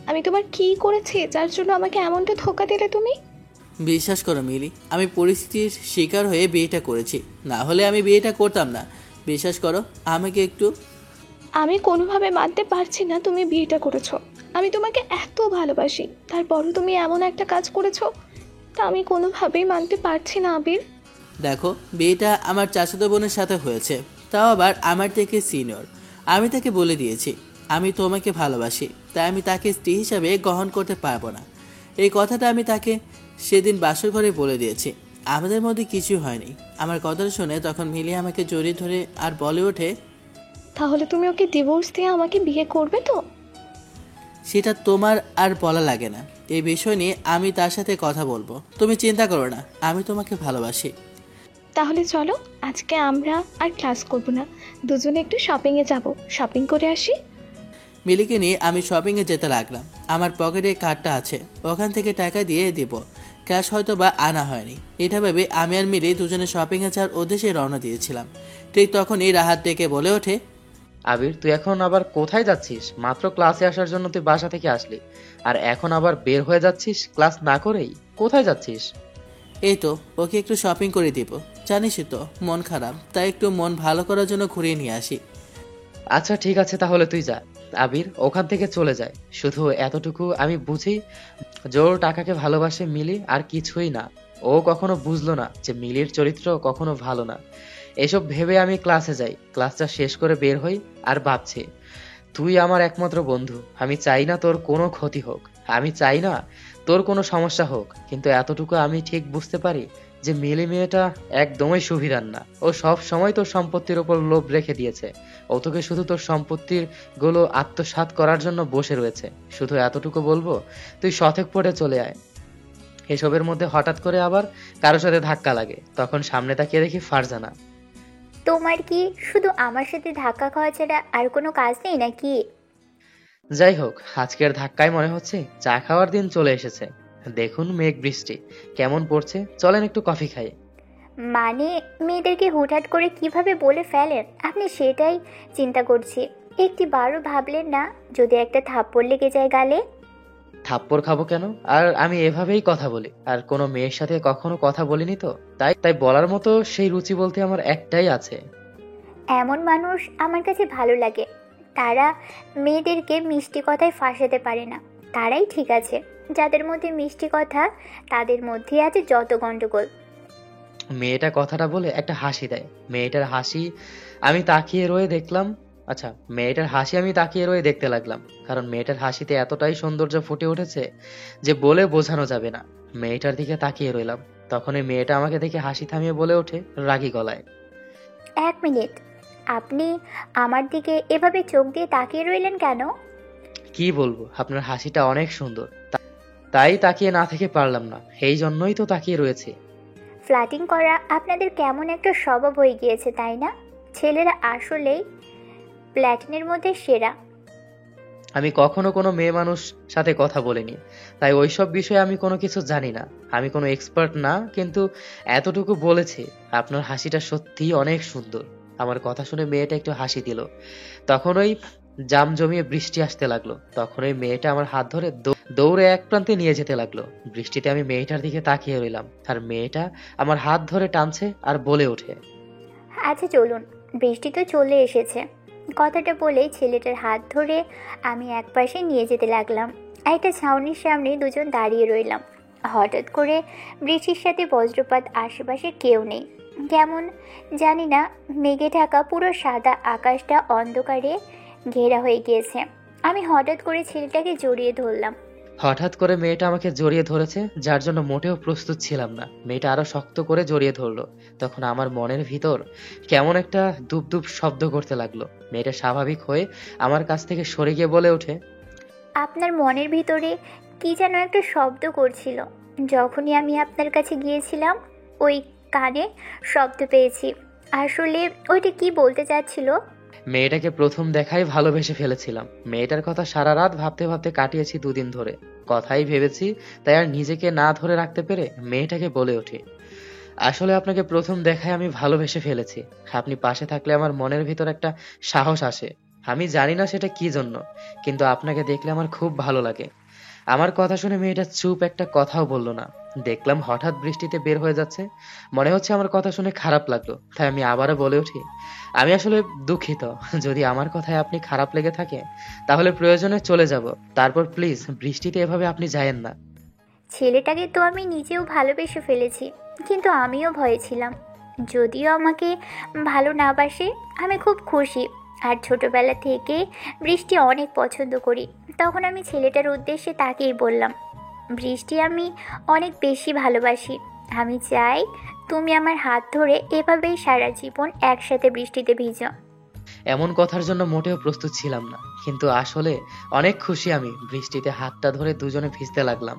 S7: আমি তোমার কি করেছি যার জন্য আমাকে এমনটা ধোকা দিলে তুমি?
S1: বিশ্বাস করো মিলি, আমি পরিস্থিতির শিকার হয়ে বিয়েটা করেছি, না হলে আমি বিয়েটা করতাম না। বিশ্বাস করো আমাকে একটু।
S7: আমি কোনোভাবে মানতে পারছি না তুমি বিয়েটা করেছো। আমি তোমাকে এত ভালোবাসি, তারপরও তুমি এমন একটা কাজ করেছো, তা আমি কোনোভাবেই মানতে পারছি না আবির।
S1: দেখো, বিয়েটা আমার চাচাতো বোনের সাথে হয়েছে, তাও আবার আমার থেকে সিনিয়র। আমি তাকে বলে দিয়েছি আমি তোমাকে ভালোবাসি, তাই আমি তাকে স্ত্রী হিসাবে গ্রহণ করতে পারবো না। এই কথাটা আমি তাকে সেদিন বাসর ঘরে বলে দিয়েছি। আমাদের মধ্যে কিছু হয়নি। আমার কথাটা শুনে তখন মিলি আমাকে জড়িয়ে ধরে আর বলে ওঠে,
S7: তাহলে তুমি ওকে ডিভোর্স দিয়ে আমাকে বিয়ে করবে তো?
S1: সেটা তোমার আর বলা লাগে না। এই বিষয় নিয়ে আমি তার সাথে কথা বলবো, তুমি চিন্তা করো না, আমি তোমাকে ভালোবাসি।
S7: তাহলে চলো, আজকে আমরা আর ক্লাস করব না, দুজনে একটু শপিংয়ে যাব, শপিং করে আসি।
S1: মিলিকে নিয়ে আমি শপিংয়ে যেতে লাগলাম। আমার পকেটে কার্ডটা আছে, ওখান থেকে টাকা দিয়ে দিব। ক্যাশ হয়তো বা আনা হয়নি। এটা ভেবে আমি আর মিলি দুজনে শপিংয়ে যাওয়ার উদ্দেশ্যে রওনা দিয়েছিলাম। ঠিক তখনই রাহাত ডেকে বলে ওঠে,
S4: আবির, তুই এখন আবার কোথায় যাচ্ছিস? মাত্র ক্লাসে আসার জন্য তুই বাসা থেকে আসলি, আর এখন আবার বের হয়ে যাচ্ছিস ক্লাস না করেই? কোথায় যাচ্ছিস?
S1: এই তো ওকে একটু শপিং করে দিব, জানিসই তো মন খারাপ, তাই একটু মন ভালো করার জন্য ঘুরিয়ে নিয়ে আসি।
S4: আচ্ছা ঠিক আছে, তাহলে তুই যা। আবির ওখান থেকে চলে যায়। শুধু এতটুকু আমি বুঝি, জোর টাকাকে ভালোবাসে মিলি, আর কিছুই না। ও কখনো বুঝলো না যে মিলির চরিত্র কখনো ভালো না। এসব ভেবে আমি ক্লাসে যাই, ক্লাসটা শেষ করে বের হই, আর ভাবছি তুই আমার একমাত্র বন্ধু। আমি চাই না তোর কোনো ক্ষতি হোক, আমি চাই না তোর কোনো সমস্যা হোক, কিন্তু এতটুকু আমি ঠিক বুঝতে পারি যে মিলি মেয়েটা একদমই সুবিধার না। ও সব সময় তোর সম্পত্তির উপর লোভ রেখে দিয়েছে। ও তোকে শুধু তোর সম্পত্তির গুলো আত্মসাৎ করার জন্য বসে রয়েছে। শুধু এতটুকু বলবো, তুই শতক পড়ে চলে আয়। এসবের মধ্যে হঠাৎ করে আবার কারোর সাথে ধাক্কা লাগে, তখন সামনে তাকিয়ে দেখি ফারজানা।
S6: তোমার কি শুধু আমার সাথে ধাক্কা খাওয়া ছাড়া আর কোনো কাজ নেই নাকি?
S4: যাই হোক, আজকের ধাক্কায় মনে হচ্ছে চা খাওয়ার দিন চলে এসেছে। দেখুন মেঘ বৃষ্টি কেমন পড়ছে, চলেন একটু কফি খাই।
S6: মানে মেয়েদেরকে হুটহাট করে কিভাবে বলে ফেলেন আপনি, সেটাই চিন্তা করছি। একটি বারও ভাবলেন না যদি একটা থাপ্পড় লেগে যায় গালে?
S4: থাপ্পড় খাবো কেন? আর আমি এভাবেই কথা বলি, আর কোনো মেয়ের সাথে কখনো কথা বলিনি তো, তাই তাই বলার মতো সেই রুচি বলতে আমার একটাই আছে।
S6: এমন মানুষ আমার কাছে ভালো লাগে। তারা মেয়েদেরকে মিষ্টি কথায় ফাঁসাতে পারে না। তারাই ঠিক আছে, যাদের মধ্যে মিষ্টি কথা, তাদের মধ্যে আছে যত গন্ডগোল।
S4: মেয়েটা কথাটা বলে একটা হাসি দেয়। মেয়েটার হাসি আমি তাকিয়ে রয়ে দেখলাম। আচ্ছা, মেয়েটার হাসি আমি তাকিয়ে রয়ে দেখতে লাগলাম, কারণ মেয়েটার হাসিতে এতটাই সৌন্দর্য ফুটে উঠেছে যে বলে বোঝানো যাবে না। মেয়েটার দিকে তাকিয়ে রইলাম, তখনই মেয়েটা আমাকে দেখে হাসি থামিয়ে বলে ওঠে রাগী গলায়,
S6: 1 মিনিট, আপনি আমার দিকে এভাবে চোখ দিয়ে তাকিয়ে রইলেন কেন?
S4: কি বলবো, আপনার হাসিটা অনেক সুন্দর, তাই তাকিয়ে না থেকে পারলাম না, এই জন্যই তো তাকিয়ে রয়েছে।
S6: ফ্ল্যাটিং করা আপনাদের কেমন একটা স্বভাব হয়ে গিয়েছে, তাই না? ছেলেরা আসলেই প্ল্যাটিনের মধ্যে সেরা।
S4: আমি কখনো কোনো মেয়ে মানুষ সাথে কথা বলিনি, তাই ওইসব বিষয়ে আমি কোনো কিছু জানি না। আমি কোনো এক্সপার্ট না, কিন্তু এতটুকু বলেছি আপনার হাসিটা সত্যিই অনেক সুন্দর। আমার কথা শুনে মেয়েটা একটু হাসি দিল। তখন ওই জাম জমিয়ে বৃষ্টি আসতে লাগলো। তখন ওই মেয়েটা আমার হাত ধরে দৌড়ে এক প্রান্তে নিয়ে যেতে লাগলো। বৃষ্টিতে আমি মেয়েটার দিকে তাকিয়ে রইলাম, আর মেয়েটা আমার হাত ধরে টানছে আর বলে ওঠে,
S6: আচ্ছা চলুন, বৃষ্টি তো চলে এসেছে। কথাটা বলেই ছেলেটার হাত ধরে আমি একপাশে নিয়ে যেতে লাগলাম। একটা ছাউনির সামনে দুজন দাঁড়িয়ে রইলাম। হঠাৎ করে বৃষ্টির সাথে বজ্রপাত, আশেপাশে কেউ নেই। কেমন জানি না, মেঘে ঢাকা পুরো সাদা আকাশটা অন্ধকারে ঘেরা হয়ে গিয়েছে। আমি হঠাৎ করে ছেলেটাকে জড়িয়ে ধরলাম।
S4: হঠাৎ করে মেয়েটা আমাকে জড়িয়ে ধরেছে, যার জন্য মোটেও প্রস্তুত ছিলাম না। মেয়েটা আরো শক্ত করে জড়িয়ে ধরলো। তখন আমার মনের ভিতর কেমন একটা দুপ দুপ শব্দ করতে লাগলো। মেয়েটা স্বাভাবিক হয়ে আমার কাছ থেকে সরে গিয়ে বলে ওঠে,
S6: আপনার মনের ভিতরে কি যেন একটা শব্দ করছিল। যখনই আমি আপনার কাছে গিয়েছিলাম, ওই কানে শব্দ পেয়েছি। আসলে ওইটা কি বলতে চাচ্ছিল?
S4: মেয়েটাকে প্রথম দেখায় ভালোবেসে ফেলেছিলাম। মেয়েটার কথা সারা রাত ভাবতে ভাবতে কাটিয়েছি 2 দিন ধরে। কথাই ভেবেছি, তাই আর নিজেকে না ধরে রাখতে পেরে মেয়েটাকে বলে ওঠে, আসলে আপনাকে প্রথম দেখায় আমি ভালোবেসে ফেলেছি। আপনি পাশে থাকলে আমার মনের ভিতর একটা সাহস আসে। আমি জানি না সেটা কি জন্য, কিন্তু আপনাকে দেখলে আমার খুব ভালো লাগে। আমার কথা শুনে মেয়েটা চুপ, একটা কথাও বলল না। দেখলাম হঠাৎ বৃষ্টিতে বের হয়ে যাচ্ছে। মনে হচ্ছে আমার কথা শুনে খারাপ লাগলো, তাই আমি আবারও বলে উঠি, আমি আসলে দুঃখিত। যদি আমার কথায় আপনি খারাপ লেগে থাকে, তাহলে প্রয়োজনে চলে যাব। তারপর প্লিজ বৃষ্টিতে এভাবে আপনি যায়েন না।
S6: ছেলেটাকে তো আমি নিজেও ভালোবেসে ফেলেছি, কিন্তু আমিও ভয়ে ছিলাম। যদিও আমাকে ভালো না বাসে, আমি খুব খুশি। আর ছোটবেলা থেকে বৃষ্টি অনেক পছন্দ করি। তখন আমি ছেলেটার উদ্দেশ্যে তাকেই বললাম, বৃষ্টি আমি অনেক বেশি ভালোবাসি। আমি চাই তুমি আমার হাত ধরে এভাবেই সারা জীবন একসাথে বৃষ্টিতে ভিজো।
S4: এমন কথার জন্য মোটেও প্রস্তুত ছিলাম না, কিন্তু আসলে অনেক খুশি আমি। বৃষ্টিতে হাতটা ধরে দুজনে ভিজতে লাগলাম।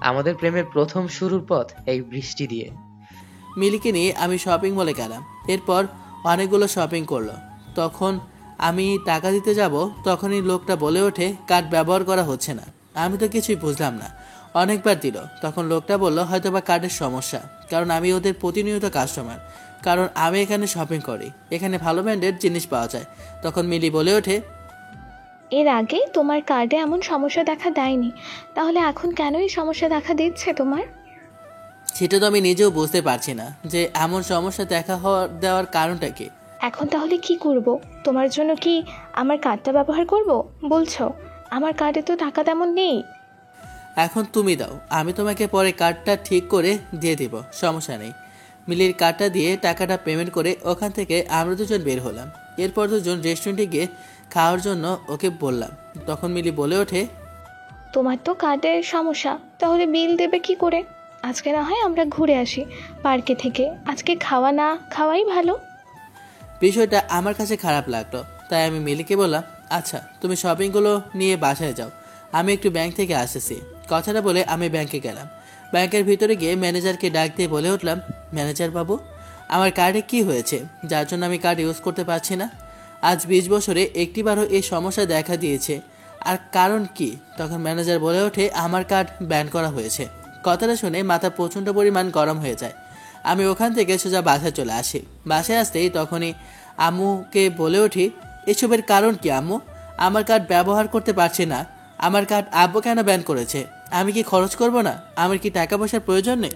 S4: আমাদের প্রেমের প্রথম শুরুর পথ এই বৃষ্টি দিয়ে।
S1: মিলিকে নিয়ে আমি শপিং মলে গেলাম। এরপর অনেকগুলো শপিং করলো। তখন আমি টাকা দিতে যাব তখনই লোকটা বলে ওঠে কার্ড ব্যবহার করা হচ্ছে না। আমি তো কিছুই বুঝলাম না। অনেকবার দিল, তখন লোকটা বলল হয়তোবা কার্ডের সমস্যা, কারণ আমি ওদের প্রতিনিয়ত কাস্টমার, কারণ আমি এখানে শপিং করি, এখানে ভালো ব্র্যান্ডের জিনিস পাওয়া যায়। তখন মিলি বলে ওঠে,
S7: এর আগে তোমার কার্ডে এমন সমস্যা দেখা দেয়নি, তাহলে এখন কেন এই সমস্যা দেখা দিচ্ছে তোমার?
S1: সেটা তো আমি নিজেও বুঝতে পারছি না যে এমন সমস্যা দেওয়ার কারণটা কি।
S7: এখন তাহলে কি করব? তোমার জন্য কি আমার কার্ডটা ব্যবহার করব বলছো? আমার কার্ডে তো টাকা তেমন নেই।
S1: এখন তুমি দাও, আমি তোমাকে পরে কার্ডটা ঠিক করে দিয়ে দিব, সমস্যা নেই। মিলির কার্ডটা দিয়ে টাকাটা পেমেন্ট করে ওখান থেকে আমরা দুজন বের হলাম। এরপর দুজন রেস্টুরেন্টে গিয়ে খাওয়ার জন্য ওকে বললাম। তখন মিলি বলে ওঠে,
S7: তোমার তো কার্ডের সমস্যা, তাহলে বিল দেবে কি করে? আজকে না হয় আমরা ঘুরে আসি পার্কে থেকে, আজকে খাওয়া না খাওয়াই ভালো।
S1: বিষয়টা আমার কাছে খারাপ লাগলো, তাই আমি মিলিকে বললাম, আচ্ছা তুমি শপিংগুলো নিয়ে বাসায় যাও, আমি একটু ব্যাংক থেকে আসতেছি। কথাটা বলে আমি ব্যাংকে গেলাম। ব্যাংকের ভিতরে গিয়ে ম্যানেজারকে ডাক দিয়ে বলে উঠলাম, ম্যানেজার বাবু, আমার কার্ডে কি হয়েছে যার জন্য আমি কার্ড ইউজ করতে পারছি না? আজ 20 বছরে একটিবারও এই সমস্যা দেখা দিয়েছে, আর কারণ কি? তখন ম্যানেজার বলে ওঠে আমার কার্ড ব্যান করা হয়েছে। কথাটা শুনে মাথা প্রচণ্ড পরিমাণ গরম হয়ে যায়। আমি ওখান থেকে সোজা বাসায় চলে আসি। বাসায় আসতেই তখনই আম্মুকে বলে উঠি, এসবের কারণ কি আম্মু? আমার কার্ড ব্যবহার করতে পারছি না, আমার কার্ড আব্বু কেন ব্যান করেছে? আমি কি খরচ করব না? আমার কি টাকা পয়সার প্রয়োজন নেই?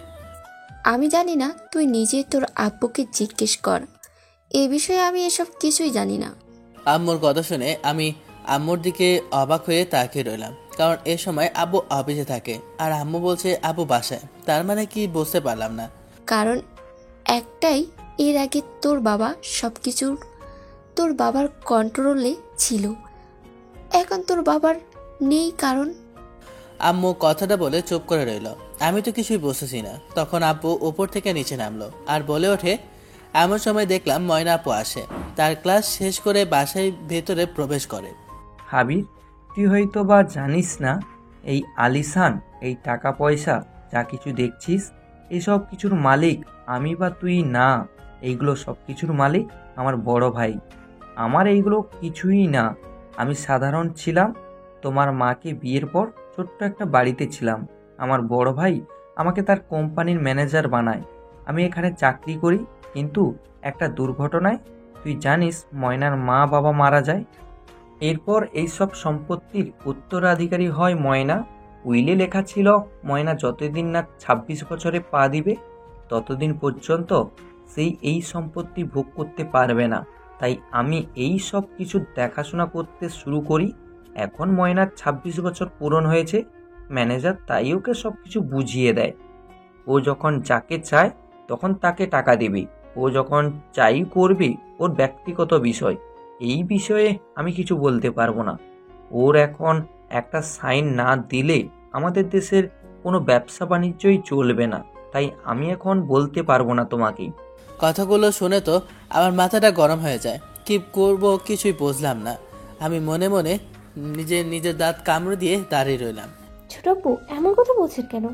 S2: আমি জানি না, তুই নিজে তোর আব্বুকে জিজ্ঞেস কর। এ বিষয়ে আমি এসব কিছুই জানি না।
S1: আম্মুর কথা শুনে আমি আম্মুর দিকে অবাক হয়ে তাকিয়ে রইলাম, কারণ এ সময় আব্বু অফিসে থাকে আর আম্মু বলছে আব্বু বাসায়। তার মানে কি বুঝতে পারলাম না।
S2: কারণ একটাই, এর আগে তোর বাবা সব কিছুর তোর বাবার কন্ট্রোলে ছিল, এখন তোর বাবার নেই। কারণ
S1: আম্মু কথাটা বলে চুপ করে রইল। আমি তো কিছুই বুঝতেছি না। তখন আব্বু উপর থেকে নিচে নামলো আর বলে ওঠে, এমন সময় দেখলাম ময়না আপু আসে। তার ক্লাস শেষ করে বাসায় ভেতরে প্রবেশ করে।
S3: হাবিব, তুই হয়তো বা জানিস না, এই আলিশান, এই টাকা পয়সা যা কিছু দেখছিস, এসব কিছুর মালিক আমি বা তুই না। এইগুলো সব কিছুর মালিক আমার বড় ভাই। আমার এইগুলো কিছুই না। আমি সাধারণ ছিলাম। তোমার মাকে বিয়ের পর ছোট্ট একটা বাড়িতে ছিলাম। আমার বড় ভাই আমাকে তার কোম্পানির ম্যানেজার বানায়। আমি এখানে চাকরি করি, কিন্তু একটা দুর্ঘটনায় তুই জানিস ময়নার মা বাবা মারা যায়। এরপর এইসব সম্পত্তির উত্তরাধিকারী হয় ময়না। উইলে লেখা ছিল ময়না যতদিন না 26 বছরে পা দিবে ততদিন পর্যন্ত সেই এই সম্পত্তি ভোগ করতে পারবে না। তাই আমি এই সব কিছু দেখাশোনা করতে শুরু করি। এখন ময়নার 26 বছর পূরণ হয়েছে। ম্যানেজার তাই ওকে সব কিছু বুঝিয়ে দেয়। ও যখন যাকে চায় তখন তাকে টাকা দেবে, ও যখন চাই করবে, ওর ব্যক্তিগত বিষয়। এই বিষয়ে আমি কিছু বলতে পারবো না। ওর এখন একটা সাইন না দিলে আমাদের দেশের কোনো ব্যবসা বাণিজ্যই চলবে না। তাই আমি এখন বলতে পারবো না তোমাকে।
S1: কথাগুলো শুনে তো আমার মাথাটা গরম হয়ে যায়। কি করব কিছুই বুঝলাম না। আমি মনে মনে নিজের দাঁত কামড়ে দিয়ে দাঁড়িয়ে রইলাম।
S5: ছোট আপু এমন কথা বলছেন কেন?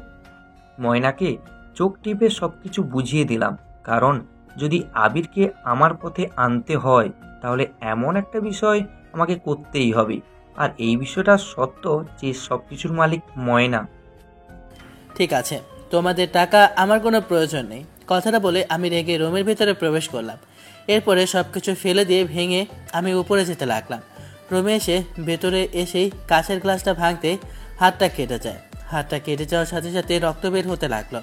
S3: ময়নাকে চোখ টিপে সব কিছু বুঝিয়ে দিলাম, কারণ যদি আবিরকে আমার পথে আনতে হয় তাহলে এমন একটা বিষয় আমাকে করতেই হবে। আর এই বিষয়টা সত্য যে সব কিছুর মালিক ময়না।
S1: ঠিক আছে, তোমাদের টাকা আমার কোনো প্রয়োজন নেই। কথাটা বলে আমি রেগে রুমের ভিতরে প্রবেশ করলাম। এরপরে সব কিছু ফেলে দিয়ে ভেঙে আমি উপরে যেতে লাগলাম। রুমে এসে ভেতরে এসেই কাঁচের গ্লাসটা ভাঙতে হাতটা কেটে যায়। হাতটা কেটে যাওয়ার সাথে সাথে রক্ত বের হতে লাগলো।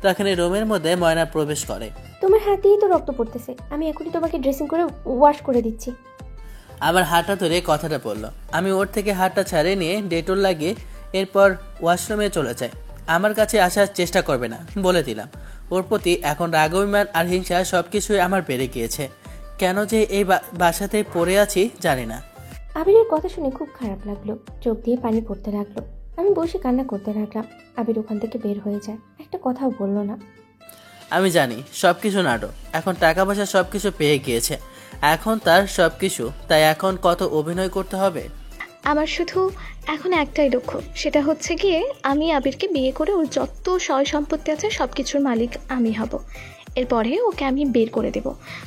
S1: তখন রুমের মধ্যে ময়না প্রবেশ করে।
S5: তোমার হাত দিয়েই তো রক্ত পড়তেছে, আমি এখনই তোমাকে ড্রেসিং করে ওয়াশ করে দিচ্ছি।
S1: আমার হাতটা ধরে কথাটা বললো। আমি ওর থেকে হাতটা ছাড়িয়ে নিয়ে ডেটল লাগিয়ে এরপর ওয়াশরুমে চলে যাই। আমার কাছে আসার চেষ্টা করবে না বলে দিলাম। ওর প্রতি এখন রাগ অভিমান আর হিংসা সব কিছুই আমার বেড়ে গিয়েছে। কেন যে এই বাসাতে পড়ে আছি জানি না।
S5: আবিরের কথা শুনে খুব খারাপ লাগলো, চোখ দিয়ে পানি পড়তে লাগলো। আমি বসে কান্না করতে লাগলাম। আবির ওখান থেকে বের হয়ে যায়, একটা কথাও বললো না।
S1: আমি জানি সব কিছু নাটক। এখন টাকা পয়সা সব কিছু পেয়ে গিয়েছে, এখন তার সব কিছু। তাই এখন কত অভিনয় করতে হবে।
S7: আমার শুধু এখন একটাই লক্ষ্য, সেটা হচ্ছে গিয়ে আমি আবিরকে বিয়ে করে ওর যত সয় সম্পত্তি আছে সব কিছুর মালিক আমি হব। এরপরে ওকে আমি বের করে দেব,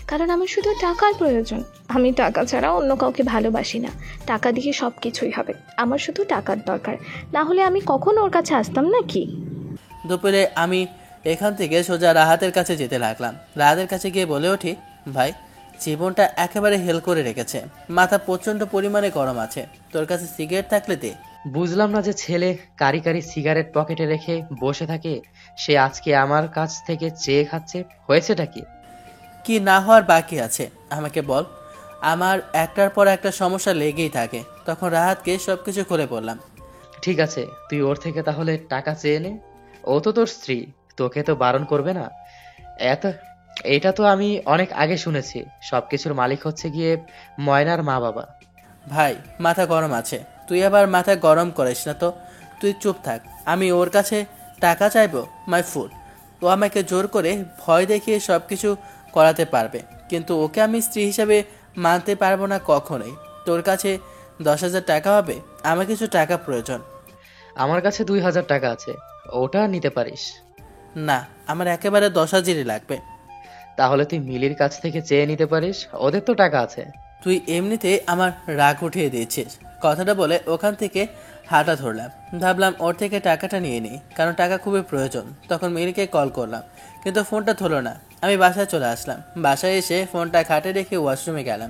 S7: কারণ আমার শুধু টাকার প্রয়োজন। আমি টাকা ছাড়া অন্য কাউকে ভালোবাসি না। টাকা দিয়ে সব কিছুই হবে, আমার শুধু টাকার দরকার, না হলে আমি কখন ওর কাছে আসতাম নাকি?
S1: দুপুরে আমি এখান থেকে সোজা রাহাতের কাছে যেতে লাগলাম। রাহাতের কাছে গিয়ে বলে উঠি, ভাই জীবনটা একেবারে হেল করে রেখেছে, মাথা প্রচণ্ড পরিমাণে গরম আছে, তোর কাছে সিগারেট থাকলে দে।
S4: বুঝলাম না যে ছেলে কারি কারি সিগারেট পকেটে রেখে বসে থাকে, সে আজকে আমার কাছ থেকে চেয়ে খাচ্ছে, হয়েছেটা কি?
S1: কি না হওয়ার বাকি আছে আমাকে বল। আমার একটার পর একটা সমস্যা লেগেই থাকে। তখন রাহাতকে সব কিছু খুলে বললাম।
S4: ঠিক আছে, তুই ওর থেকে তাহলে টাকা চেয়ে নে, ও তো তোর স্ত্রী, তোকে তো বারণ করবে না। এত এটা তো আমি অনেক আগে শুনেছি, সবকিছুর মালিক হচ্ছে গিয়ে ময়নার মা বাবা।
S1: ভাই মাথা গরম আছে, তুই আবার মাথা গরম করিস না তো। তুই চুপ থাক। আমি ওর কাছে টাকা চাইবো? My food. ও আমাকে জোর করে ভয় দেখিয়ে সব কিছু করাতে পারবে, কিন্তু ওকে আমি স্ত্রী হিসাবে মানতে পারবো না কখনোই। তোর কাছে 10,000 টাকা হবে? আমার কিছু টাকা প্রয়োজন।
S4: আমার কাছে 2,000 টাকা আছে, ওটা নিতে পারিস।
S1: না, আমার একেবারে 10,000-ই লাগবে।
S4: তাহলে তুই মিলির কাছ থেকে চেয়ে নিতে পারিস, ওদের তো টাকা আছে।
S1: তুই এমনিতে আমার রাগ উঠিয়ে দিয়েছিস। কথাটা বলে ওখান থেকে হাঁটা ধরলাম। ভাবলাম ওর থেকে টাকাটা নিয়ে নিই, কারণ টাকা খুবই প্রয়োজন। তখন মিলিকে কল করলাম, কিন্তু ফোনটা ধরলো না। আমি বাসায় চলে আসলাম। বাসায় এসে ফোনটা খাটে রেখে ওয়াশরুমে গেলাম।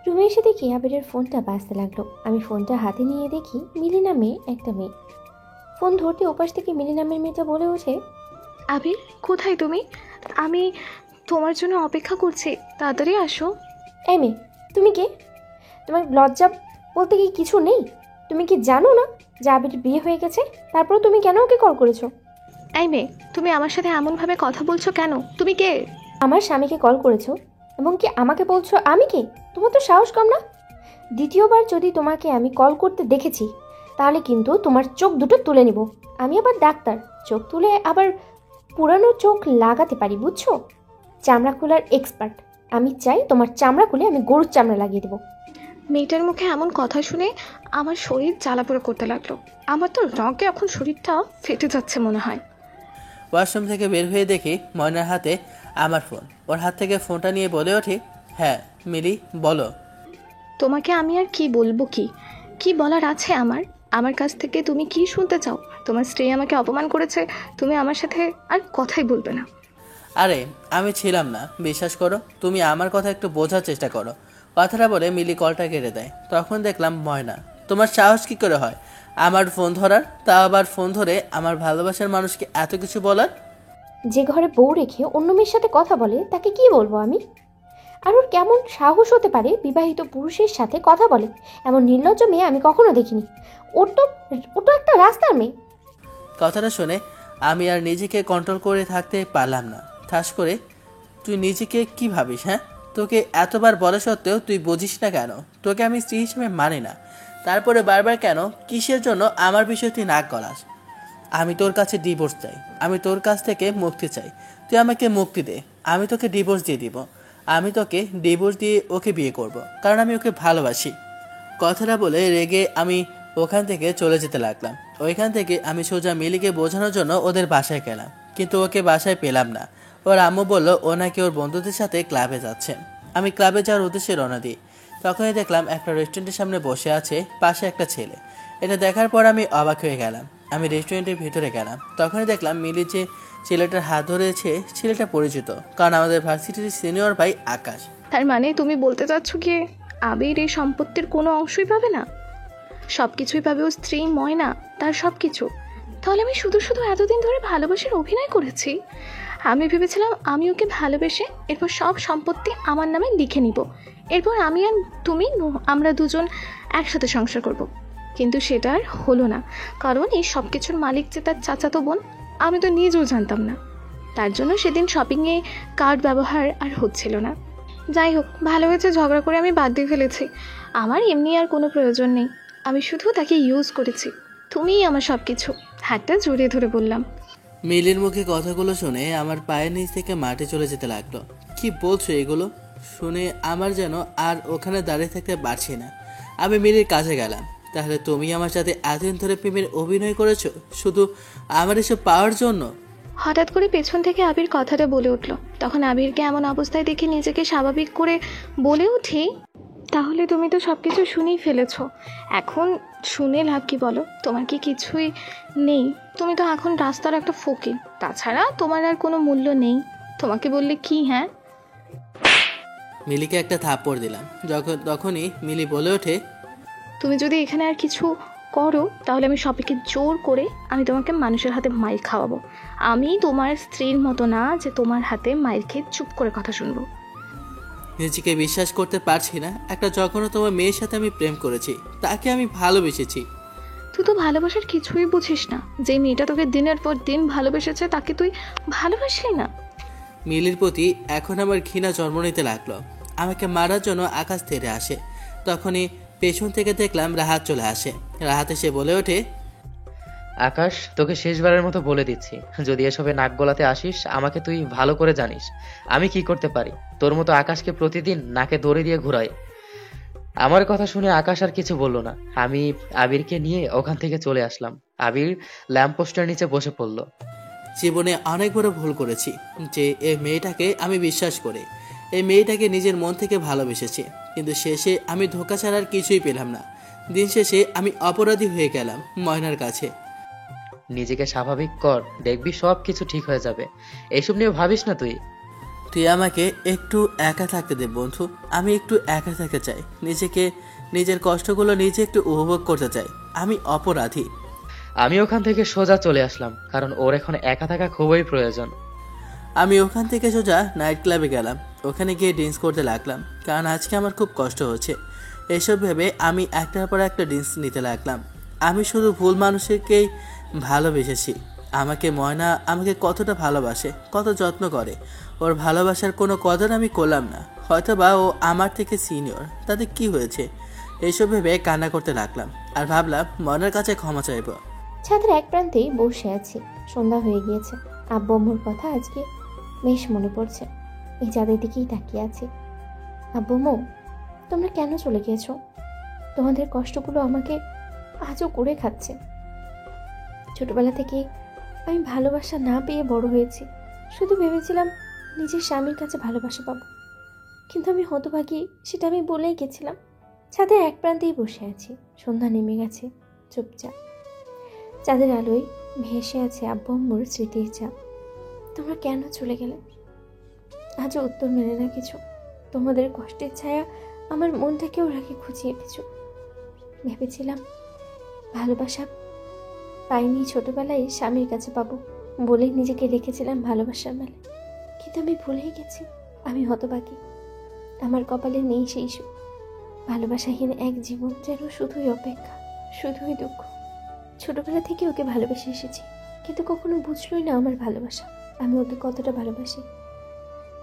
S5: রুমে এসে দেখি আবিরের ফোনটা বাজতে লাগলো। আমি ফোনটা হাতে নিয়ে দেখি মিলি নামে একটা মেয়ে। ফোন ধরতে ওপাশ থেকে মিলি নামের মেয়েটা বলে ওঠে,
S7: আবির, কোথায় তুমি? আমি তোমার জন্য অপেক্ষা করছি, তাড়াতাড়ি আসো।
S5: এই মেয়ে, তুমি কে? তোমার লজ্জা বলতে কি কিছু নেই? তুমি কি জানো না যে আবির বিয়ে হয়ে গেছে? তারপর তুমি কেন ওকে কল করেছো?
S7: এই মেয়ে, তুমি আমার সাথে এমনভাবে কথা বলছো কেন? তুমি কে?
S5: আমার স্বামীকে কল করেছো এবং কি আমাকে বলছো আমি কে? তোমার তো সাহস কম না? দ্বিতীয়বার যদি তোমাকে আমি কল করতে দেখেছি তাহলে কিন্তু তোমার চোখ দুটো তুলে নিব। আমি আবার ডাক্তার, চোখ তুলে আবার পুরানো চোখ লাগাতে পারি, বুঝছো? চামড়া খোলার এক্সপার্ট। আমি চাই তোমার চামড়া খুলে আমি গরুর চামড়া লাগিয়ে দেবো।
S7: মেয়েটার মুখে এমন কথা শুনে আমার শরীর জ্বালাপোড়া করতে লাগলো। আমার তো রগে এখন শরীরটা ফেটে যাচ্ছে মনে হয়।
S1: ওয়াশরুম থেকে বের হয়ে দেখি ময়নার হাতে আমার ফোন। ওর হাত থেকে ফোনটা নিয়ে বলে ওঠি, হ্যাঁ মিলি বলো।
S7: তোমাকে আমি আর কি বলবো? কি বলার আছে আমার? আমার কাছ থেকে তুমি কি শুনতে চাও? তোমার স্ত্রী আমাকে অপমান করেছে, তুমি আমার সাথে আর কথাই বলবে না।
S1: আরে আমি ছিলাম না, বিশ্বাস করো। তুমি আমার কথা একটু বোঝার চেষ্টা করো। কথাটা বলে মিলি কলটা কেটে দেয়। তখন দেখলাম ময়না। তোমার সাহস কি করে হয় আমার ফোন ধরার? তা আবার ফোন ধরে আমার ভালোবাসার মানুষকে এত কিছু বলার?
S5: যে ঘরে বউ রেখে অন্য মেয়ের সাথে কথা বলে তাকে কি বলবো আমি? আর ওর কেমন সাহস হতে পারে বিবাহিত পুরুষের সাথে কথা বলে? এমন নির্লজ্জ মেয়ে আমি কখনো দেখিনি। ওর তো একটা রাস্তার মেয়ে।
S1: কথাটা শুনে আমি আর নিজেকে কন্ট্রোল করে থাকতে পারলাম না। ঠাস করে, তুই নিজেকে কি ভাবিস? হ্যাঁ, তোকে এতবার বলা সত্ত্বেও তুই বুঝিস না কেন? তোকে আমি স্ত্রী হিসেবে মানি না, তারপরে বারবার কেন কিসের জন্য আমার বিষয়ে তুই নাক গলাস? আমি তোর কাছে ডিভোর্স চাই, আমি তোর কাছ থেকে মুক্তি চাই। তুই আমাকে মুক্তি দে, আমি তোকে ডিভোর্স দিয়ে দিব। আমি তোকে ডিভোর্স দিয়ে ওকে বিয়ে করব, কারণ আমি ওকে ভালোবাসি। কথাটা বলে রেগে আমি ওখান থেকে চলে যেতে লাগলাম। ওইখান থেকে আমি সোজা মিলিকে বোঝানোর জন্য ওদের বাসায় গেলাম, কিন্তু ওকে বাসায় পেলাম না। ওর আম্মু বলল ও নাকি ওর বন্ধুদের সাথে ক্লাবে যাচ্ছে। আমি ক্লাবে যাওয়ার উদ্দেশ্যে রওনা দিই। তখনই দেখলাম একটা রেস্টুরেন্টের সামনে বসে আছে পাশে একটা ছেলে। এটা দেখার পর আমি অবাক হয়ে গেলাম। আমি রেস্টুরেন্টের ভিতরে গেলাম। তখনই দেখলাম মিলি যে ছেলেটার হাত ধরেছে, ছেলেটা পরিচিত, কারণ আমাদের ভার্সিটির সিনিয়র ভাই আকাশ।
S7: তার মানে তুমি বলতে চাচ্ছ কি আবির এই সম্পত্তির কোনো অংশই পাবে না? সব কিছুই পাবে ও স্ত্রী ময়না, তার সব কিছু। তাহলে আমি শুধু শুধু এতদিন ধরে ভালোবাসার অভিনয় করেছি। আমি ভেবেছিলাম আমি ওকে ভালোবেসে এরপর সব সম্পত্তি আমার নামে লিখে নিব, এরপর আমি আর তুমি আমরা দুজন একসাথে সংসার করব। কিন্তু সেটা আর হলো না, কারণ এই সব কিছুর মালিক যে তার চাচাতো বোন, আমি তো নিজেও জানতাম না। তার জন্য সেদিন শপিংয়ে কার্ড ব্যবহার আর হচ্ছিল না। যাই হোক, ভালো হয়েছে ঝগড়া করে আমি বাদ দিয়ে ফেলেছি। আমার এমনি আর কোনো প্রয়োজন নেই, আমি শুধু তাকে ইউজ করেছি। তুমিই আমার সব কিছু। হাতটা জড়িয়ে ধরে বললাম।
S1: মিলির মুখে কথাগুলো শুনে আমার পায়ের নিচ থেকে মাঠে চলে যেতে লাগলো। কি বলছো এগুলো? শুনে আমার যেন আর ওখানে দাঁড়িয়ে থাকতে পারছি না। আমি মিলির কাছে গেলাম। তাহলে তুমি আমার সাথে এতদিন ধরে প্রেমের অভিনয় করেছো শুধু আমার এসব পাওয়ার জন্য?
S7: হঠাৎ করে পেছন থেকে আবির কথাটা বলে উঠল। তখন আবিরকে এমন অবস্থায় দেখে নিজেকে স্বাভাবিক করে বলে উঠি, তাহলে তুমি তো সব কিছু শুনেই ফেলেছ, এখন শুনে লাভ কি বলো? তোমার কি কিছুই নেই? তুমি তো এখন রাস্তার একটা ফকির, তাছাড়া তোমার আর কোনো মূল্য নেই। তোমাকে বললে কি? হ্যাঁ,
S1: মিলিকে একটা থাপ্পড় দিলাম। তখনই মিলি বলে ওঠে,
S7: তুমি যদি এখানে আর কিছু করো তাহলে আমি সবাইকে জোর করে আমি তোমাকে মানুষের হাতে মাইর খাওয়াবো। আমি তোমার স্ত্রীর মতো না যে তোমার হাতে মাইর খেয়ে চুপ করে কথা শুনবো।
S1: নিজেকে বিশ্বাস করতে পারছি না, একটা জঘন্যতম মেয়ের সাথে আমি প্রেম করেছি, তাকে আমি ভালোবেসেছি।
S7: তুই তো ভালোবাসার কিছুই বুঝিস না। যে মেয়েটা তোকে দিনের পর দিন ভালোবেসেছে তাকে তুই ভালোবাসলি না।
S1: মিলির প্রতি এখন আমার ঘৃণা জন্ম নিতে লাগলো। আমাকে মারার জন্য আকাশ তেড়ে আসে। তখনই পেছন থেকে দেখলাম রাহাত চলে আসে। রাহাত এসে বলে ওঠে,
S4: আকাশ, তোকে শেষবারের মতো বলে দিচ্ছি, যদি এসবে নাক গলাতে আসিস, আমাকে তুই ভালো করে জানিস আমি কি করতে পারি। তোর মতো আকাশকে প্রতিদিন নাকে দড়ি দিয়ে ঘুরাই। আমার কথা শুনে আকাশ আর কিছু বলল না। আমি আবিরকে নিয়ে ওখান থেকে চলে আসলাম। আবির ল্যাম্পপোস্টের নিচে বসে পড়ল।
S1: জীবনে অনেক বড় ভুল করেছি যে এই মেয়েটাকে আমি বিশ্বাস করে এই মেয়েটাকে নিজের মন থেকে ভালোবেসেছি, কিন্তু শেষে আমি ধোঁকা ছাড়ার কিছুই পেলাম না। দিন শেষে আমি অপরাধী হয়ে গেলাম ময়নার কাছে।
S4: নিজেকে স্বাভাবিক কর, দেখবি সব কিছু ঠিক হয়ে যাবে। এইসব নিয়ে ভাবিস না তুই।
S1: তুই আমাকে একটু একা থাকতে দে বন্ধু, আমি একটু একা থাকতে চাই। নিজের কষ্টগুলো নিজে একটু উপভোগ করতে চাই। আমি অপরাধী।
S4: আমি ওখান থেকে সোজা চলে আসলাম, কারণ ওর এখন একা থাকা খুবই প্রয়োজন।
S1: আমি ওখান থেকে সোজা নাইট ক্লাবে গেলাম। ওখানে গিয়ে ড্রিঙ্কস করতে লাগলাম, কারণ আজকে আমার খুব কষ্ট হচ্ছে। এসব ভেবে আমি একটার পর একটা ড্রিঙ্কস নিতে লাগলাম। আমি শুধু ভুল মানুষকেই ভালোবেসেছি। ময়না আমাকে কতটা ভালোবাসে, কত যত্ন করে, ওর ভালোবাসার কোনো কদর আমি করলাম না। হয়তো বা ও আমার থেকে সিনিয়র, তাতে কি হয়েছে? এইসব ভেবে কান্না করতে লাগলাম আর ভাবলাম ময়নার কাছে ক্ষমা চাইব।
S5: ছাদের এক প্রান্তেই বসে আছি। সন্ধ্যা হয়ে গিয়েছে। আব্বু আম্মুর কথা আজকে বেশ মনে পড়ছে। এই চাঁদের দিকেই তাকিয়ে আছি। আব্বু আম্মু, তোমরা কেন চলে গিয়েছো? তোমাদের কষ্টগুলো আমাকে আজও করে খাচ্ছে। ছোটবেলা থেকে আমি ভালোবাসা না পেয়ে বড় হয়েছি। শুধু ভেবেছিলাম নিজের স্বামীর কাছে ভালোবাসা পাবো, কিন্তু আমি হতভাগী, সেটা আমি বলেই গেছিলাম। ছাদের এক প্রান্তেই বসে আছি। সন্ধ্যা নেমে গেছে। চুপচাপ চাঁদের আলোয় ভেসে আছে আব্বু আম্মুর স্মৃতির চাপ। তোমরা কেন চলে গেলে? আজও উত্তর মেলে না কিছু। তোমাদের কষ্টের ছায়া আমার মনটাকেও রাখে খুঁজিয়ে পিছু। ভেবেছিলাম ভালোবাসা পাইনি ছোটবেলায়, স্বামীর কাছে পাবো বলেই নিজেকে রেখেছিলাম ভালোবাসার মেলে। কিন্তু আমি ভুলেই গেছি আমি হতভাগী। আমার কপালে নেই সেই সুখ। ভালোবাসাহীন এক জীবন যেন শুধুই অপেক্ষা, শুধুই দুঃখ। ছোটবেলা থেকে ওকে ভালোবেসে এসেছি, কিন্তু কখনো বুঝলই না আমার ভালোবাসা। আমি ওকে কতটা ভালোবাসি,